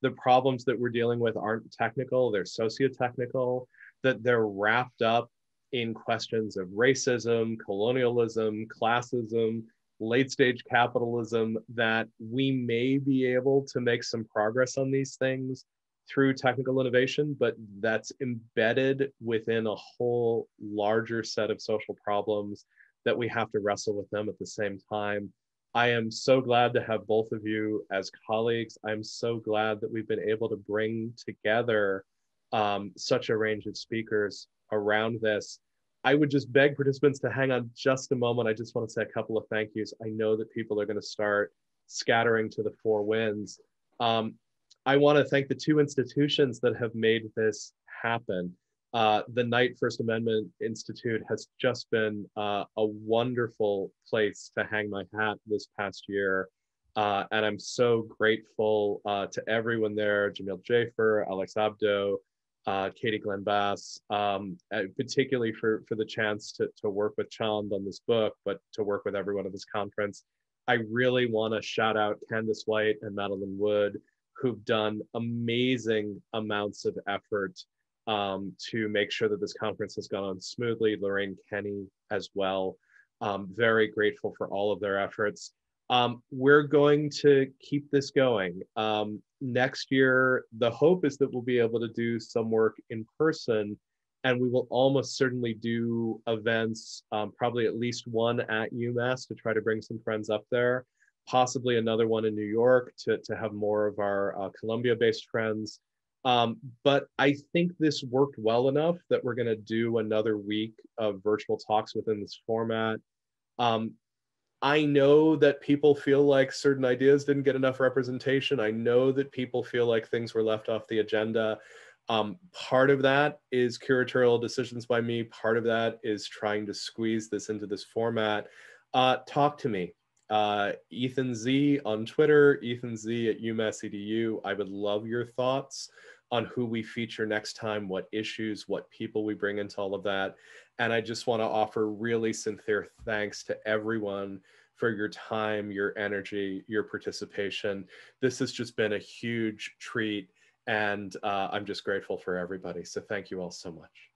the problems that we're dealing with aren't technical, they're socio-technical, that they're wrapped up in questions of racism, colonialism, classism, late-stage capitalism, that we may be able to make some progress on these things through technical innovation, but that's embedded within a whole larger set of social problems that we have to wrestle with them at the same time. I am so glad to have both of you as colleagues. I'm so glad that we've been able to bring together such a range of speakers around this. I would just beg participants to hang on just a moment. I just want to say a couple of thank yous. I know that people are going to start scattering to the four winds. I want to thank the two institutions that have made this happen. The Knight First Amendment Institute has just been a wonderful place to hang my hat this past year. And I'm so grateful to everyone there, Jamil Jafer, Alex Abdo, Katie Glenn Bass, particularly for the chance to work with Chand on this book, but to work with everyone at this conference. I really want to shout out Candace White and Madeline Wood, who've done amazing amounts of effort to make sure that this conference has gone on smoothly. Lorraine Kenny as well. Very grateful for all of their efforts. We're going to keep this going. Next year, the hope is that we'll be able to do some work in person, and we will almost certainly do events, probably at least one at UMass to try to bring some friends up there, possibly another one in New York to have more of our Columbia-based friends. But I think this worked well enough that we're going to do another week of virtual talks within this format. I know that people feel like certain ideas didn't get enough representation. I know that people feel like things were left off the agenda. Part of that is curatorial decisions by me. Part of that is trying to squeeze this into this format. Talk to me. Ethan Z on Twitter, Ethan Z at UMass EDU. I would love your thoughts on who we feature next time, what issues, what people we bring into all of that. And I just want to offer really sincere thanks to everyone for your time, your energy, your participation. This has just been a huge treat, and I'm just grateful for everybody. So thank you all so much.